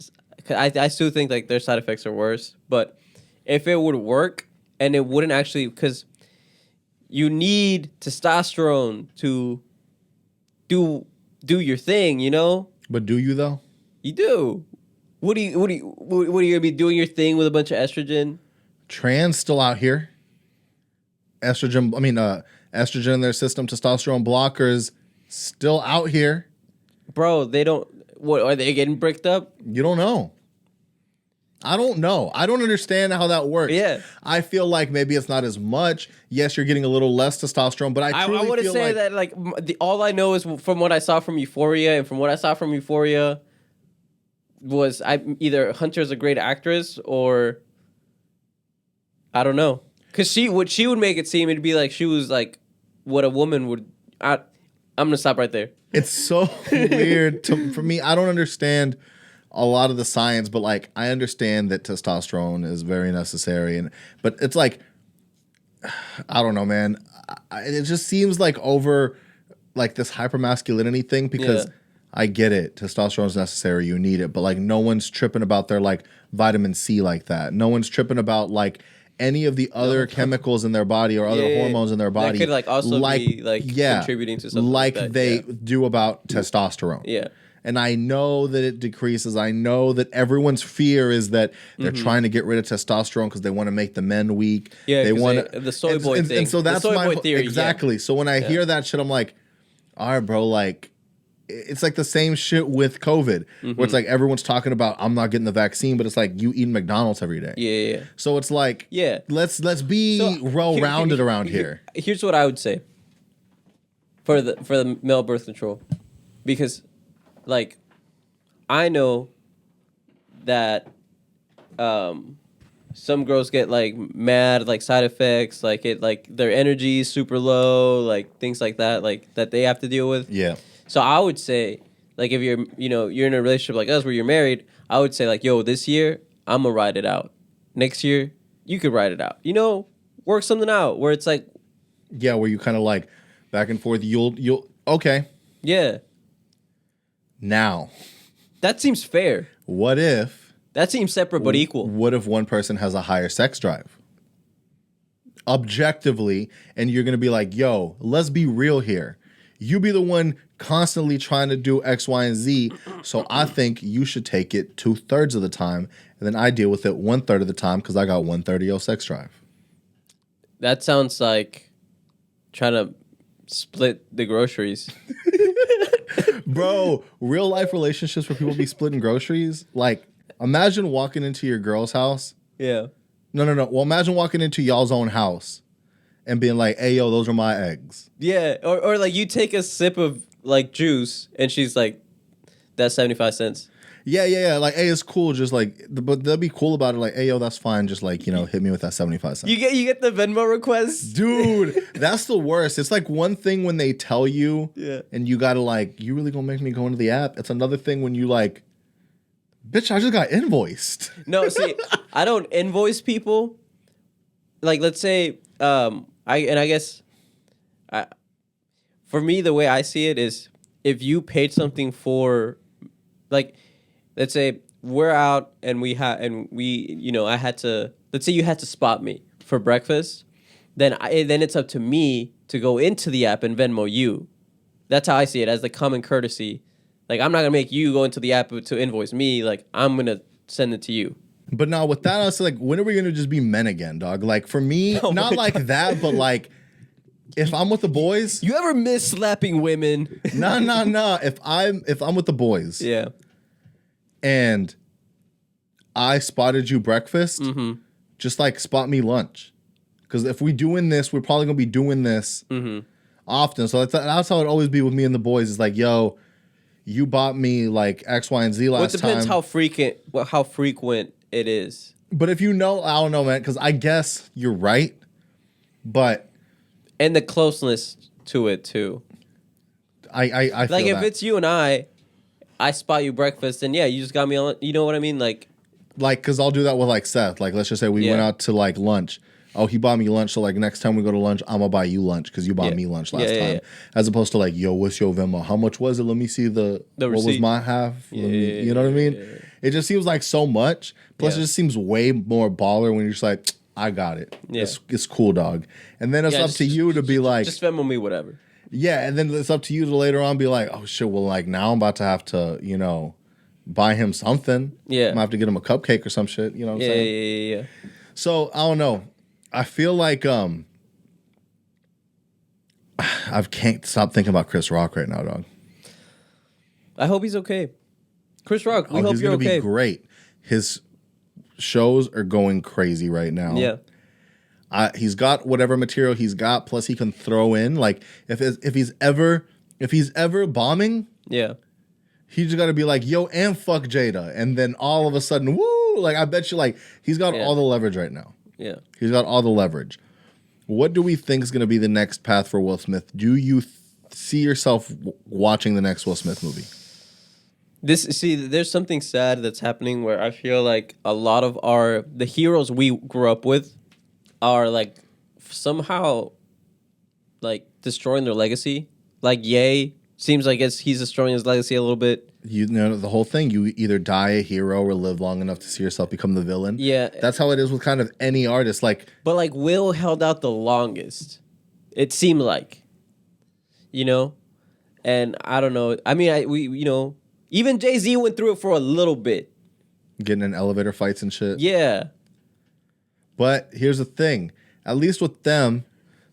I still think like their side effects are worse. But if it would work and it wouldn't actually, because you need testosterone to do your thing, you know.
But do you though?
You do. What are you gonna be doing your thing with a bunch of estrogen?
Trans still out here. estrogen in their system, testosterone blockers still out here.
Bro, they don't. What are they getting bricked up?
You don't know. I don't know. I don't understand how that works.
Yeah.
I feel like maybe it's not as much. Yes, you're getting a little less testosterone, but I
wouldn't
feel
say that all I know is from what I saw from Euphoria, and from what I saw from Euphoria was either Hunter's a great actress or I don't know. Because she would make it seem, it'd be like she was like what a woman would. I'm gonna stop right there.
It's so weird for me. I don't understand a lot of the science, but like I understand that testosterone is very necessary, but it's like I don't know, man. It just seems like over like this hypermasculinity thing because I get it, testosterone is necessary, you need it, but like no one's tripping about their like vitamin C like that. No one's tripping about like any of the other chemicals in their body or other hormones in their body
that could like also be like contributing to something like that.
They do about testosterone.
Yeah.
And I know that it decreases. I know that everyone's fear is that they're trying to get rid of testosterone because they want to make the men weak.
Yeah, they want the soy boy thing.
And so that's
the soy
my
boy theory.
Exactly. Yeah. So when I hear that shit, I'm like, all right, bro, like it's like the same shit with COVID, where it's like everyone's talking about I'm not getting the vaccine, but it's like you eating McDonald's every day.
Yeah.
So it's like, let's be well-rounded around here.
Here's what I would say for the male birth control, because like I know that some girls get like mad, like side effects, like their energy is super low, like things like that, like that they have to deal with.
Yeah.
So I would say, like, if you're in a relationship like us where you're married, I would say, like, yo, this year, I'm going to ride it out. Next year, you could ride it out. Work something out where it's like...
Yeah, where you kind of like back and forth, you'll... Okay.
Yeah.
Now.
That seems fair.
What if...
That seems separate but equal.
What if one person has a higher sex drive? Objectively, and you're going to be like, yo, let's be real here. You be the one constantly trying to do X, Y, and Z. So I think you should take it 2/3 of the time, and then I deal with it 1/3 of the time because I got 1/3 of your sex drive.
That sounds like trying to split the groceries.
Bro, real life relationships where people be splitting groceries. Like, imagine walking into your girl's house.
Yeah.
No. Well, imagine walking into y'all's own house and being like, hey, yo, those are my eggs.
Yeah, or like you take a sip of like juice and she's like, that's 75 cents.
Yeah. Like, hey, it's cool. Just like, but they'll be cool about it. Like, hey, yo, that's fine. Just like, hit me with that 75 cents.
You get the Venmo request?
Dude, that's the worst. It's like one thing when they tell you and you got to like, you really gonna make me go into the app? It's another thing when you like, bitch, I just got invoiced.
No, see, I don't invoice people. Like, let's say, I guess, for me, the way I see it is if you paid something for, like, let's say we're out and I had to, let's say you had to spot me for breakfast, then it's up to me to go into the app and Venmo you. That's how I see it, as the common courtesy. Like, I'm not gonna make you go into the app to invoice me. Like, I'm gonna send it to you.
But now with that, I was like, when are we gonna just be men again, dog? Like, for me, not like that, but like, if I'm with the boys,
you ever miss slapping women?
Nah. If I'm with the boys, and I spotted you breakfast, just like spot me lunch, because if we doing this, we're probably gonna be doing this often. So that's how it always be with me and the boys. Is like, yo, you bought me like X, Y, and Z last time.
Well, it depends how frequent it is.
But if I don't know, man, because I guess you're right, but.
And the closeness to it too.
I feel
like if
that.
it's you and I spot you breakfast, and you just got me on. You know what I mean? Like,
because I'll do that with like Seth. Like, let's just say we went out to like lunch. Oh, he bought me lunch, so like next time we go to lunch, I'm gonna buy you lunch because you bought me lunch last time. Yeah. As opposed to like, yo, what's your Venmo? How much was it? Let me see the what
receipt.
Was my half? You know what I mean? Yeah. It just seems like so much. Plus, it just seems way more baller when you're just like, I got it. Yeah. It's cool, dog. And then it's up to you to be like...
Just Venmo me whatever.
Yeah, and then it's up to you to later on be like, oh, shit, well, like, now I'm about to have to, buy him something.
Yeah.
I'm going to have to get him a cupcake or some shit. You know what I'm saying?
Yeah.
So, I don't know. I feel like I can't stop thinking about Chris Rock right now, dog.
I hope he's okay. Chris Rock, we hope you're okay. He's
gonna be great. His shows are going crazy right now.
Yeah.
He's got whatever material he's got, plus he can throw in like if he's ever bombing,
yeah,
he just got to be like, yo, and fuck Jada, and then all of a sudden, woo! Like I bet you, like he's got all the leverage right now.
Yeah,
he's got all the leverage. What do we think is going to be the next path for Will Smith? Do you see yourself watching the next Will Smith movie?
There's something sad that's happening where I feel like a lot of the heroes we grew up with are like somehow like destroying their legacy. Like Ye seems like he's destroying his legacy a little bit.
You know the whole thing. You either die a hero or live long enough to see yourself become the villain.
Yeah,
that's how it is with kind of any artist.
But like Will held out the longest. It seemed like, and I don't know. I mean, even Jay-Z went through it for a little bit,
getting in elevator fights and shit.
Yeah,
but here's the thing. At least with them,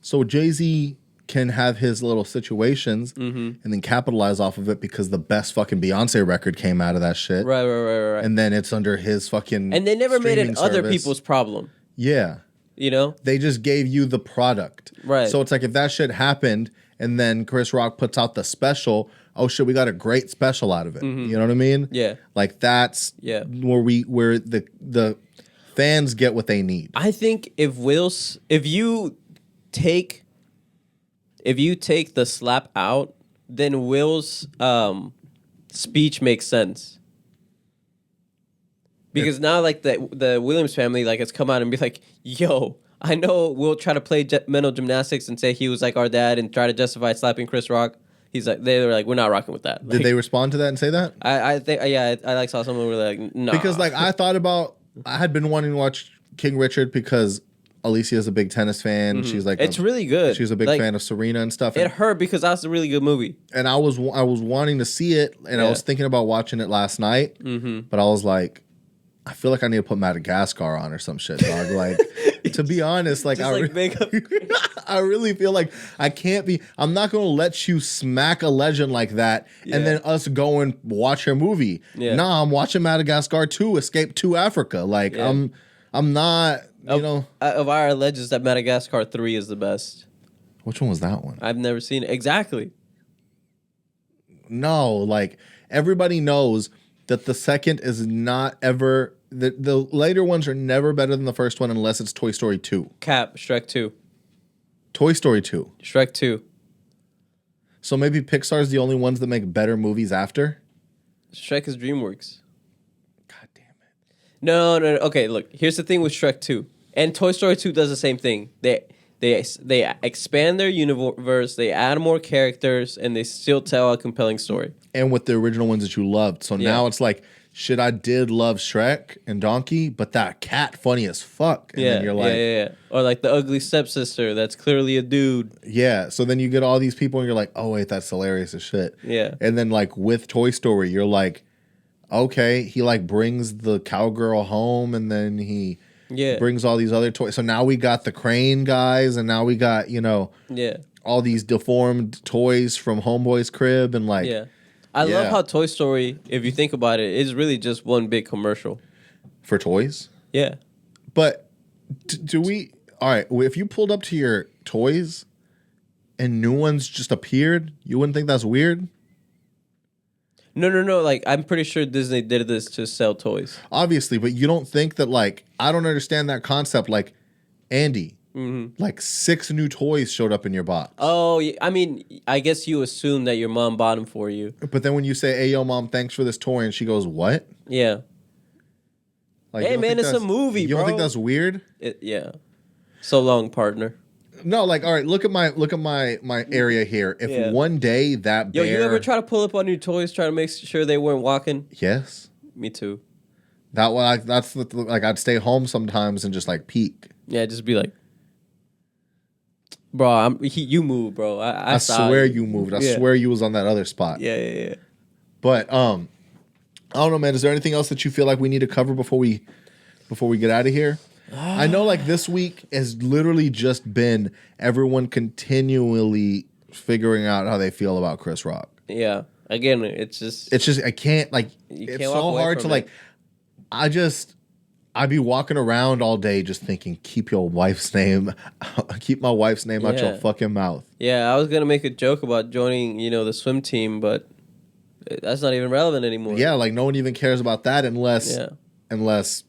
so Jay-Z can have his little situations and then capitalize off of it because the best fucking Beyonce record came out of that shit.
Right.
And then it's under his fucking
and they never made it other people's problem.
Yeah. They just gave you the product.
Right.
So it's like if that shit happened and then Chris Rock puts out the special, oh shit, we got a great special out of it. You know what I mean?
Yeah.
Like that's where the fans get what they need.
I think if you take the slap out, then Will's speech makes sense. Because now, like, the Williams family, like, has come out and be like, yo, I know Will try to play mental gymnastics and say he was, like, our dad and try to justify slapping Chris Rock. They were like, we're not rocking with that. Like,
did they respond to that and say that?
I think, I saw someone who were like, no.
Because, like, I had been wanting to watch King Richard because Alicia's a big tennis fan. She's like,
it's really good.
She's a big fan of Serena and stuff.
It hurt because that's a really good movie.
And I was wanting to see it, and I was thinking about watching it last night. But I was like, I feel like I need to put Madagascar on or some shit, dog. Like, to be honest, like, I really feel like I'm not going to let you smack a legend like that and then us go and watch your movie. Yeah. Nah, I'm watching Madagascar 2, Escape to Africa. Like, I'm not,
Of our legends, that Madagascar 3 is the best.
Which one was that one?
I've never seen it. Exactly.
No, like, everybody knows that the second is not ever... The later ones are never better than the first one unless it's Toy Story 2.
Shrek 2.
Toy Story 2.
Shrek 2.
So maybe Pixar's the only ones that make better movies after?
Shrek is DreamWorks.
God damn it.
No. Okay, look. Here's the thing with Shrek 2. And Toy Story 2 does the same thing. They expand their universe, they add more characters, and they still tell a compelling story. And
with the original ones that you loved. So now it's like... Shit, I did love Shrek and Donkey, but that cat funny as fuck. And then you're like,
Or like the ugly stepsister that's clearly a dude.
Yeah. So then you get all these people and you're like, oh wait, that's hilarious as shit.
Yeah.
And then like with Toy Story, you're like, okay, he like brings the cowgirl home and then he brings all these other toys. So now we got the crane guys and now we got, all these deformed toys from Homeboy's crib and like
I love how Toy Story, if you think about it, is really just one big commercial.
For toys?
Yeah.
But all right, if you pulled up to your toys and new ones just appeared, you wouldn't think that's weird?
No. Like, I'm pretty sure Disney did this to sell toys.
Obviously, but you don't think that, like, I don't understand that concept. Like, Andy, like 6 new toys showed up in your box.
Oh, I mean, I guess you assume that your mom bought them for you.
But then when you say, hey, yo, mom, thanks for this toy, and she goes, what?
Yeah.
Like,
hey, man, it's a movie, bro.
You don't think that's weird?
Yeah. So long, partner.
No, like, all right, look at my area here. If one day that bear...
Yo, you ever try to pull up on your toys, try to make sure they weren't walking?
Yes.
Me too.
I'd stay home sometimes and just, like, peek.
Yeah, just be like... Bro, you moved, bro. I
swear you moved. I swear you was on that other spot.
Yeah.
But I don't know, man. Is there anything else that you feel like we need to cover before we get out of here? I know, like, this week has literally just been everyone continually figuring out how they feel about Chris Rock.
Yeah. Again, it's just
I can't like. It's so hard to like. I'd be walking around all day just thinking, keep my wife's name out your fucking mouth.
Yeah, I was gonna make a joke about joining, the swim team, but that's not even relevant anymore.
Yeah, like no one even cares about that unless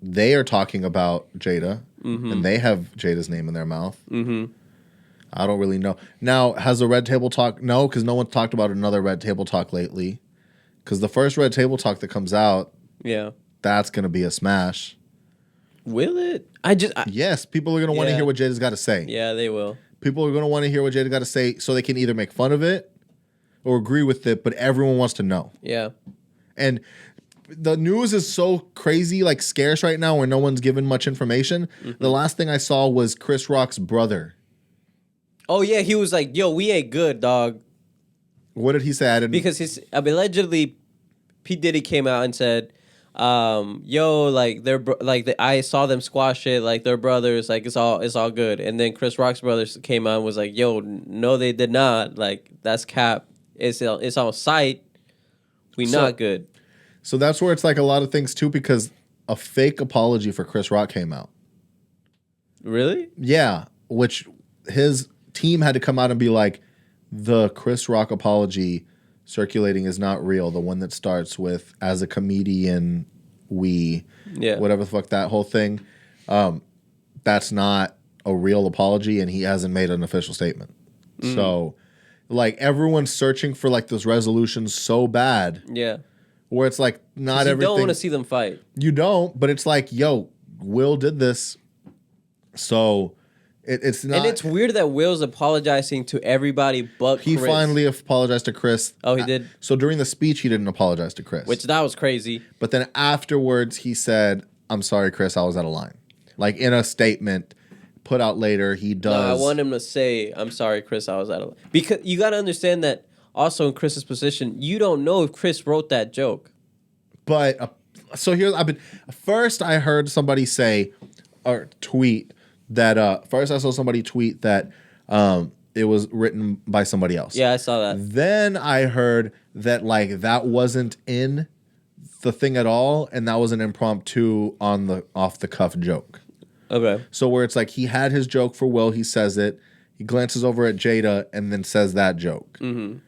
they are talking about Jada and they have Jada's name in their mouth. Mm-hmm. I don't really know. Now, has the Red Table Talk? No, because no one's talked about another Red Table Talk lately. Because the first Red Table Talk that comes out, that's going to be a smash.
Will it?
Yes, people are going to want to hear what Jada's got to say.
Yeah, they will.
People are going to want to hear what Jada got to say so they can either make fun of it or agree with it, but everyone wants to know.
Yeah.
And the news is so crazy, like scarce right now where no one's given much information. Mm-hmm. The last thing I saw was Chris Rock's brother. Oh, yeah,
he was like, yo, we ain't good, dog.
What did he say?
Because allegedly, P. Diddy came out and said, yo, like I saw them squash it, like they're brothers, like it's all good. And then Chris Rock's brothers came out and was like, yo, no, they did not. Like that's cap. It's on site. Not good.
So that's where it's like a lot of things too, because a fake apology for Chris Rock came out.
Really?
Yeah, which his team had to come out and be like, the Chris Rock apology circulating is not real. The one that starts with, as a comedian, whatever the fuck, that whole thing, that's not a real apology, and he hasn't made an official statement. So, like, everyone's searching for, like, those resolutions so bad.
Yeah.
Where it's like, not everything. You
don't want to see them fight.
You don't, but it's like, yo, Will did this. So it's not.
And it's weird that Will's apologizing to everybody but
Chris. He finally apologized to Chris.
Oh, he did?
So during the speech, he didn't apologize to Chris.
Which, that was crazy.
But then afterwards, he said, I'm sorry, Chris, I was out of line. Like, in a statement put out later, he does.
No, I want him to say, I'm sorry, Chris, I was out of line. Because you got to understand that also in Chris's position, you don't know if Chris wrote that joke.
But, so here's, first I heard somebody say, or tweet, that first I saw somebody tweet that it was written by somebody else.
Yeah, I saw that.
Then I heard that like that wasn't in the thing at all, and that was an impromptu on the off the cuff joke.
Okay.
So where it's like he had his joke for Will, he says it, he glances over at Jada, and then says that joke. Mm-hmm.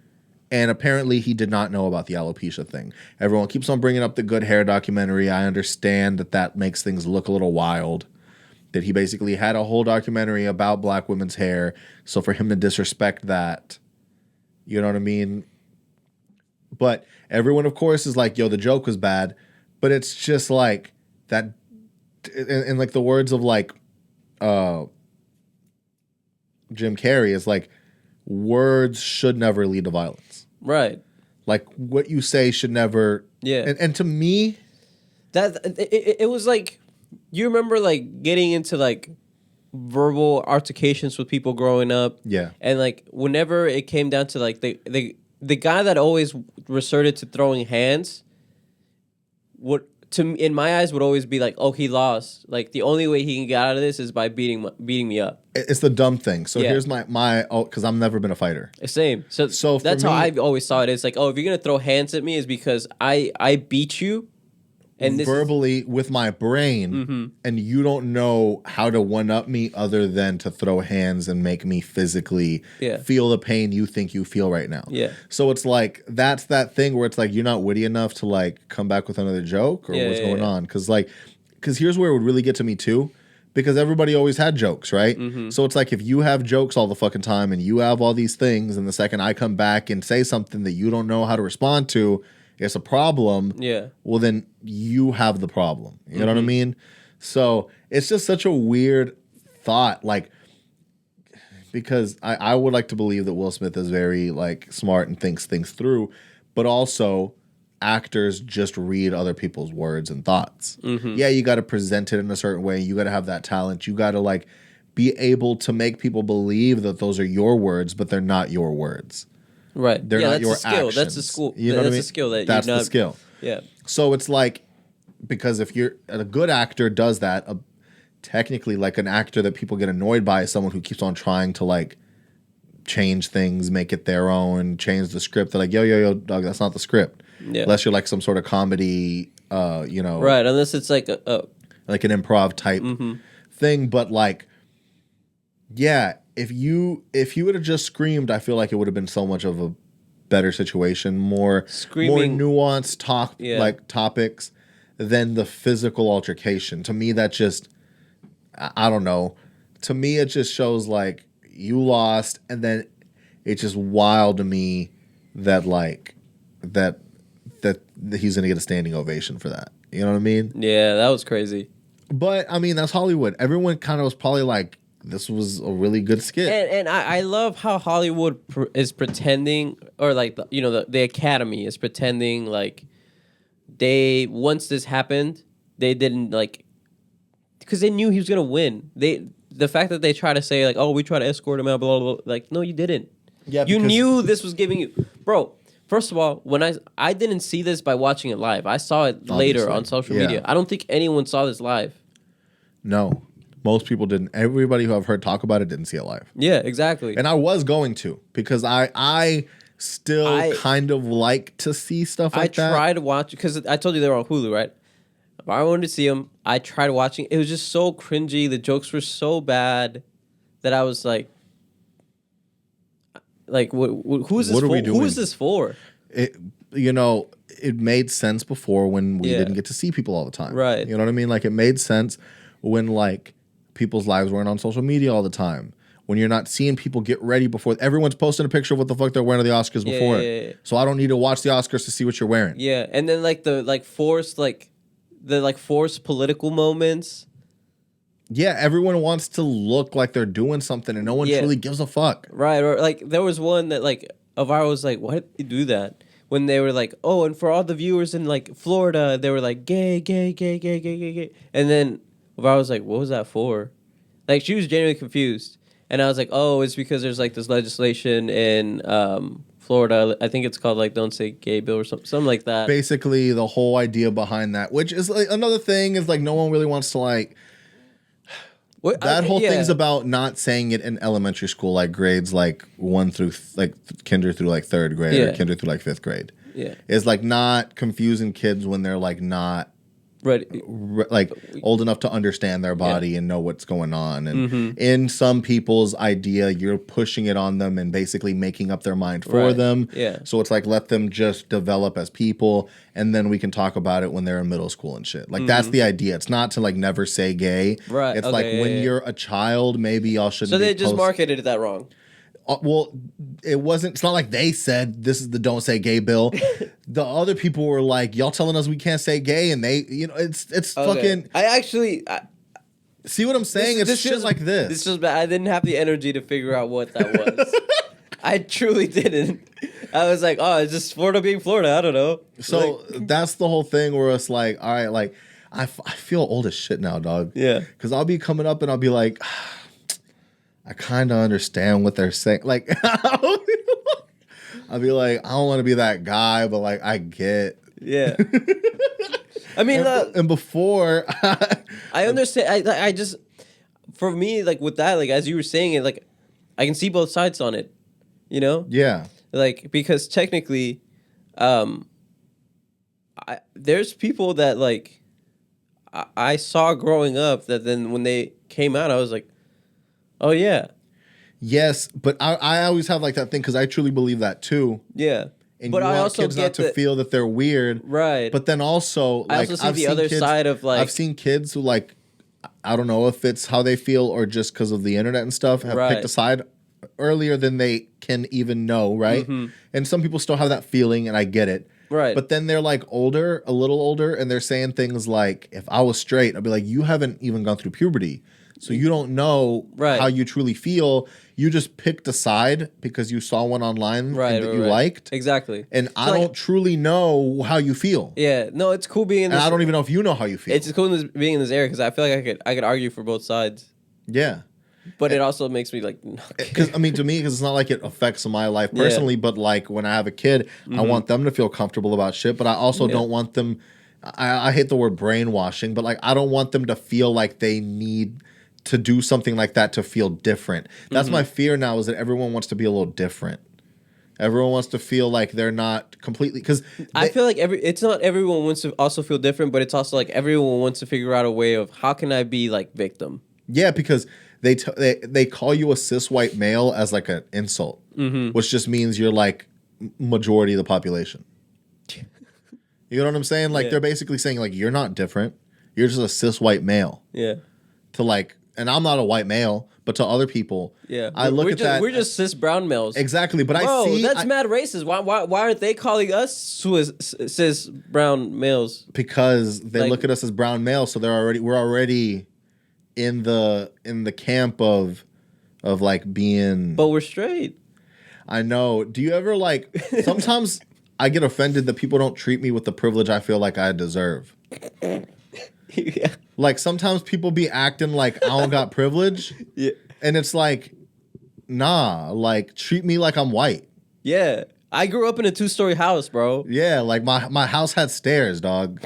And apparently he did not know about the alopecia thing. Everyone keeps on bringing up the Good Hair documentary. I understand that makes things look a little wild. That he basically had a whole documentary about black women's hair. So for him to disrespect that, you know what I mean? But everyone, of course, is like, yo, the joke was bad. But it's just like that, in like the words of like Jim Carrey, is like, words should never lead to violence.
Right.
Like what you say should never.
Yeah.
And to me,
that it was like, you remember like getting into like verbal altercations with people growing up.
Yeah.
And like whenever it came down to like the guy that always resorted to throwing hands would, in my eyes, would always be like, oh, he lost. Like the only way he can get out of this is by beating me up.
It's the dumb thing. So here's my because I've never been a fighter.
Same. So that's how I always saw it. It's like, oh, if you're gonna throw hands at me, is because I beat you. And
verbally with my brain, and you don't know how to one-up me other than to throw hands and make me physically feel the pain you think you feel right now.
Yeah.
So it's like, that's that thing where it's like, you're not witty enough to like come back with another joke or what's going on. Because here's where it would really get to me too, because everybody always had jokes, right? Mm-hmm. So it's like, if you have jokes all the fucking time and you have all these things, and the second I come back and say something that you don't know how to respond to, it's a problem.
Yeah.
Well, then you have the problem. You know what I mean? So it's just such a weird thought. Like, because I would like to believe that Will Smith is very like smart and thinks things through, but also actors just read other people's words and thoughts. Mm-hmm. Yeah, you got to present it in a certain way. You got to have that talent. You got to like be able to make people believe that those are your words, but they're not your words.
Right.
They're not your
skill.
actions.
That's a skill.
You know what I mean?
A skill that
that's the skill.
Yeah.
So it's like, because if you're a good actor does that, technically like an actor that people get annoyed by is someone who keeps on trying to like change things, make it their own, change the script. They're like, yo, dog, that's not the script. Yeah. Unless you're like some sort of comedy,
right? Unless it's like
like an improv type thing. But like, yeah, if you would have just screamed, I feel like it would have been so much of a better situation, more nuanced topics than the physical altercation. To me, that just, I don't know. To me, it just shows like you lost, and then it's just wild to me that like that he's gonna get a standing ovation for that. You know what I mean?
Yeah, that was crazy.
But I mean, that's Hollywood. Everyone kind of was probably like, this was a really good skit.
And I love how Hollywood is pretending, or like the Academy is pretending like once this happened, they didn't like, because they knew he was gonna win. The fact that they try to say like, oh, we try to escort him out, blah blah blah, like, no, you didn't. Yeah, you knew this was giving you, bro. First of all, when I didn't see this by watching it live, I saw it later on social media. I don't think anyone saw this live.
No, most people didn't. Everybody who I've heard talk about it didn't see it live.
Yeah, exactly.
And I was going to, because I still kind of like to see stuff like that.
I tried to watch, because I told you they were on Hulu, right? I wanted to see them. I tried watching. It was just so cringy. The jokes were so bad that I was like, who is this for? Who is this for?
It made sense before when we didn't get to see people all the time.
Right.
You know what I mean? Like, it made sense when like people's lives weren't on social media all the time. When you're not seeing people get ready before everyone's posting a picture of what the fuck they're wearing to the Oscars before. Yeah. So I don't need to watch the Oscars to see what you're wearing.
Yeah, and then like the forced political moments.
Yeah, everyone wants to look like they're doing something, and no one truly gives a fuck.
Right, or like there was one that like Elvira was like, "Why did you do that?" When they were like, "Oh, and for all the viewers in like Florida, they were like gay, gay, gay, gay, gay, gay, gay," and then Elvira was like, "What was that for?" Like, she was genuinely confused, and I was like, "Oh, it's because there's like this legislation in Florida. I think it's called like Don't Say Gay Bill or something like that."
Basically, the whole idea behind that, which is like another thing, is like no one really wants to like. That whole thing's about not saying it in elementary school, like grades like 1 through like kinder through like 3rd grade or kinder through like 5th grade.
Yeah,
it's like not confusing kids when they're like not like old enough to understand their body and know what's going on. And in some people's idea, you're pushing it on them and basically making up their mind for them.
Yeah.
So it's like, let them just develop as people, and then we can talk about it when they're in middle school and shit. Like, that's the idea. It's not to like never say gay.
Right.
It's like when you're a child, maybe y'all shouldn't.
So they just marketed that wrong.
Well, it's not like they said this is the Don't Say Gay bill. The other people were like, y'all telling us we can't say gay, and they, it's fucking.
I
see what I'm saying? It's shit like this.
This was bad. I didn't have the energy to figure out what that was. I truly didn't. I was like, oh, it's just Florida being Florida. I don't know.
So that's the whole thing where it's like, all right, like I feel old as shit now, dog.
Yeah.
Because I'll be coming up and I'll be like, I kind of understand what they're saying. Like, I'll be like, I don't want to be that guy, but like, I get.
Yeah. I mean,
and before,
I understand. I just, for me, like with that, like as you were saying it, like I can see both sides on it. You know?
Yeah.
Like, because technically, there's people that like I saw growing up that then when they came out, I was like, oh yeah.
Yes, but I always have like that thing because I truly believe that too.
Yeah.
And but you want kids not to feel that they're weird.
Right.
But then also, like,
I also see the other side of like,
I've seen kids who like, I don't know if it's how they feel or just because of the internet and stuff, have picked a side earlier than they can even know, right? Mm-hmm. And some people still have that feeling, and I get it.
Right.
But then they're like older, a little older, and they're saying things like, if I was straight, I'd be like, you haven't even gone through puberty. So you don't know how you truly feel. You just picked a side because you saw one online that you liked.
Exactly.
And so I don't truly know how you feel.
Yeah. No, it's cool being in this.
And I don't even know if you know how you feel.
It's cool being in this area because I feel like I could argue for both sides.
Yeah.
But it also makes me like...
Because, I mean, to me, because it's not like it affects my life personally, but like when I have a kid, I want them to feel comfortable about shit, but I also don't want them... I hate the word brainwashing, but like I don't want them to feel like they need to do something like that to feel different. That's my fear now, is that everyone wants to be a little different. Everyone wants to feel like they're not completely, because
I feel like it's not everyone wants to also feel different, but it's also like everyone wants to figure out a way of how can I be like victim.
Yeah, because they call you a cis white male as like an insult, which just means you're like majority of the population. You know what I'm saying? Like they're basically saying like you're not different. You're just a cis white male. Yeah. To like, and I'm not a white male, but to other people, I look at that.
We're just cis brown males.
Exactly, but
Bro, that's mad racist. Why aren't they calling us cis brown males?
Because they look at us as brown males, so we're already in the camp of like being.
But we're straight.
I know. Do you ever like sometimes I get offended that people don't treat me with the privilege I feel like I deserve. Yeah. Like sometimes people be acting like I don't got privilege. Yeah. And it's like, nah, like treat me like I'm white.
Yeah. I grew up in a 2-story house, bro.
Yeah, like my house had stairs, dog.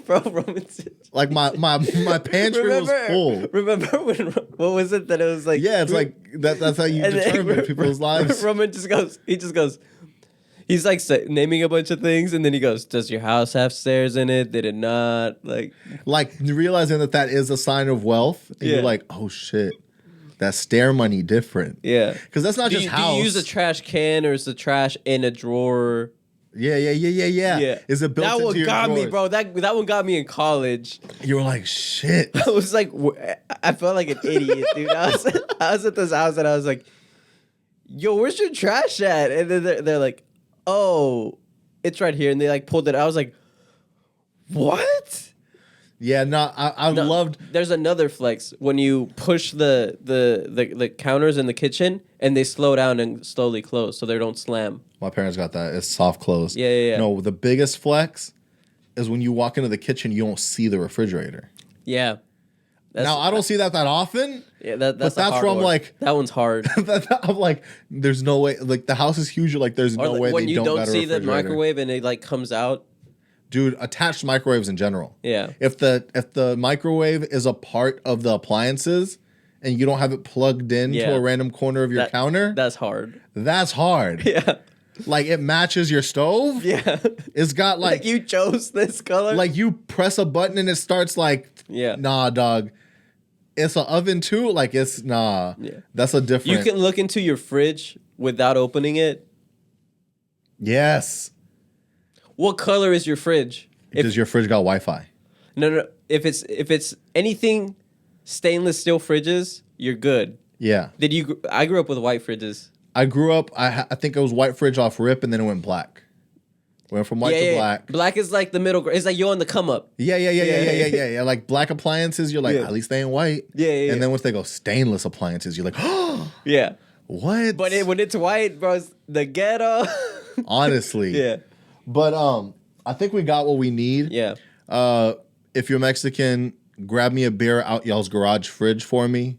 Bro, like my pantry was full.
Remember what was it that it was like?
Yeah, it's like that's how you determine people's lives.
Roman just goes, he's like naming a bunch of things, and then he goes, "Does your house have stairs in it? Did it not?" Like
realizing that is a sign of wealth, and you're like, "Oh shit, that stair money different."
Yeah,
because that's not just house.
Do you use a trash can or is the trash in a drawer?
Yeah. Is it built into your
got
drawers?
me, bro. That one got me in college.
You were like, shit.
I was like, I felt like an idiot, dude. I was at this house and I was like, "Yo, where's your trash at?" And then they're like, "Oh, it's right here." And they like pulled it. I was like, "What?"
Yeah, no, I loved.
There's another flex when you push the counters in the kitchen and they slow down and slowly close so they don't slam.
My parents got that. It's soft close.
Yeah.
No, the biggest flex is when you walk into the kitchen, you don't see the refrigerator.
Yeah.
Now I don't see that often.
Yeah, that's
where I'm like,
that one's hard.
I'm like, there's no way. Like the house is huge. You're like, there's no way
when
they
you don't see
the
microwave and it like comes out.
Dude, attached microwaves in general.
Yeah.
If the microwave is a part of the appliances and you don't have it plugged in to a random corner of your counter,
that's hard.
That's hard.
Yeah.
Like it matches your stove.
Yeah.
It's got like
you chose this color.
Like you press a button and it starts like, nah, dog. It's an oven too. Like it's nah. Yeah. That's a different.
You can look into your fridge without opening it.
Yes.
What color is your fridge?
Does your fridge got Wi-Fi?
No. If it's anything stainless steel fridges, you're good.
Yeah.
I grew up with white fridges.
I grew up. I think it was white fridge off rip, and then it went black. Went from white to black.
Black is like the middle. It's like you're on the come up.
Yeah. Like black appliances, you're like, at least they ain't white.
Yeah.
And then once they go stainless appliances, you're like, oh.
Yeah.
What?
But when it's white, bro, it's the ghetto.
Honestly.
Yeah.
But I think we got what we need.
Yeah.
If you're Mexican, grab me a beer out y'all's garage fridge for me.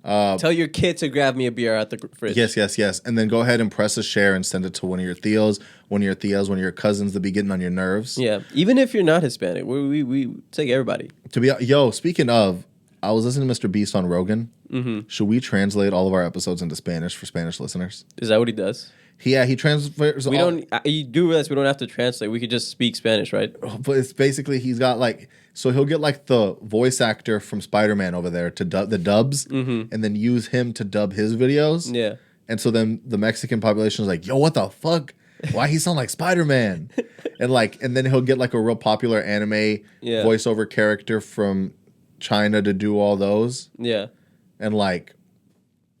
Tell your kid to grab me a beer out the fridge.
Yes. And then go ahead and press a share and send it to one of your tios, one of your cousins that be getting on your nerves.
Yeah. Even if you're not Hispanic, we take everybody.
Speaking of, I was listening to Mr. Beast on Rogan. Mm-hmm. Should we translate all of our episodes into Spanish for Spanish listeners?
Is that what he does?
He transfers.
You do realize we don't have to translate. We could just speak Spanish, right?
But it's basically he's got like, so he'll get like the voice actor from Spider-Man over there to dub the dubs, and then use him to dub his videos.
Yeah.
And so then the Mexican population is like, yo, what the fuck? Why he sound like Spider-Man? and then he'll get like a real popular anime voiceover character from China to do all those. Yeah. And like,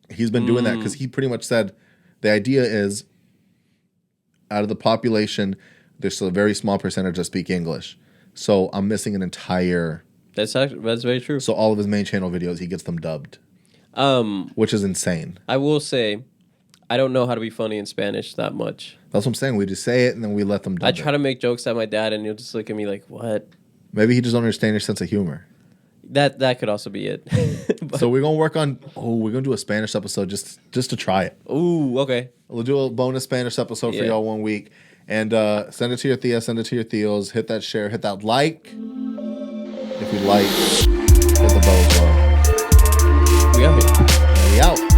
he's been doing that because he pretty much said the idea is out of the population, there's a very small percentage that speak English. So I'm missing an entire...
That's very true.
So all of his main channel videos, he gets them dubbed. Which is insane.
I will say, I don't know how to be funny in Spanish that much.
That's what I'm saying. We just say it and then we let them dub
I try to make jokes at my dad and he'll just look at me like, what?
Maybe he just don't understand your sense of humor.
That could also be it.
So we're going to work on... we're going to do a Spanish episode just to try it.
Ooh, okay.
We'll do a bonus Spanish episode for y'all one week. And send it to your tia, send it to your tios. Hit that share, hit that like. If you like, hit the bell as well.
We out here.
We out.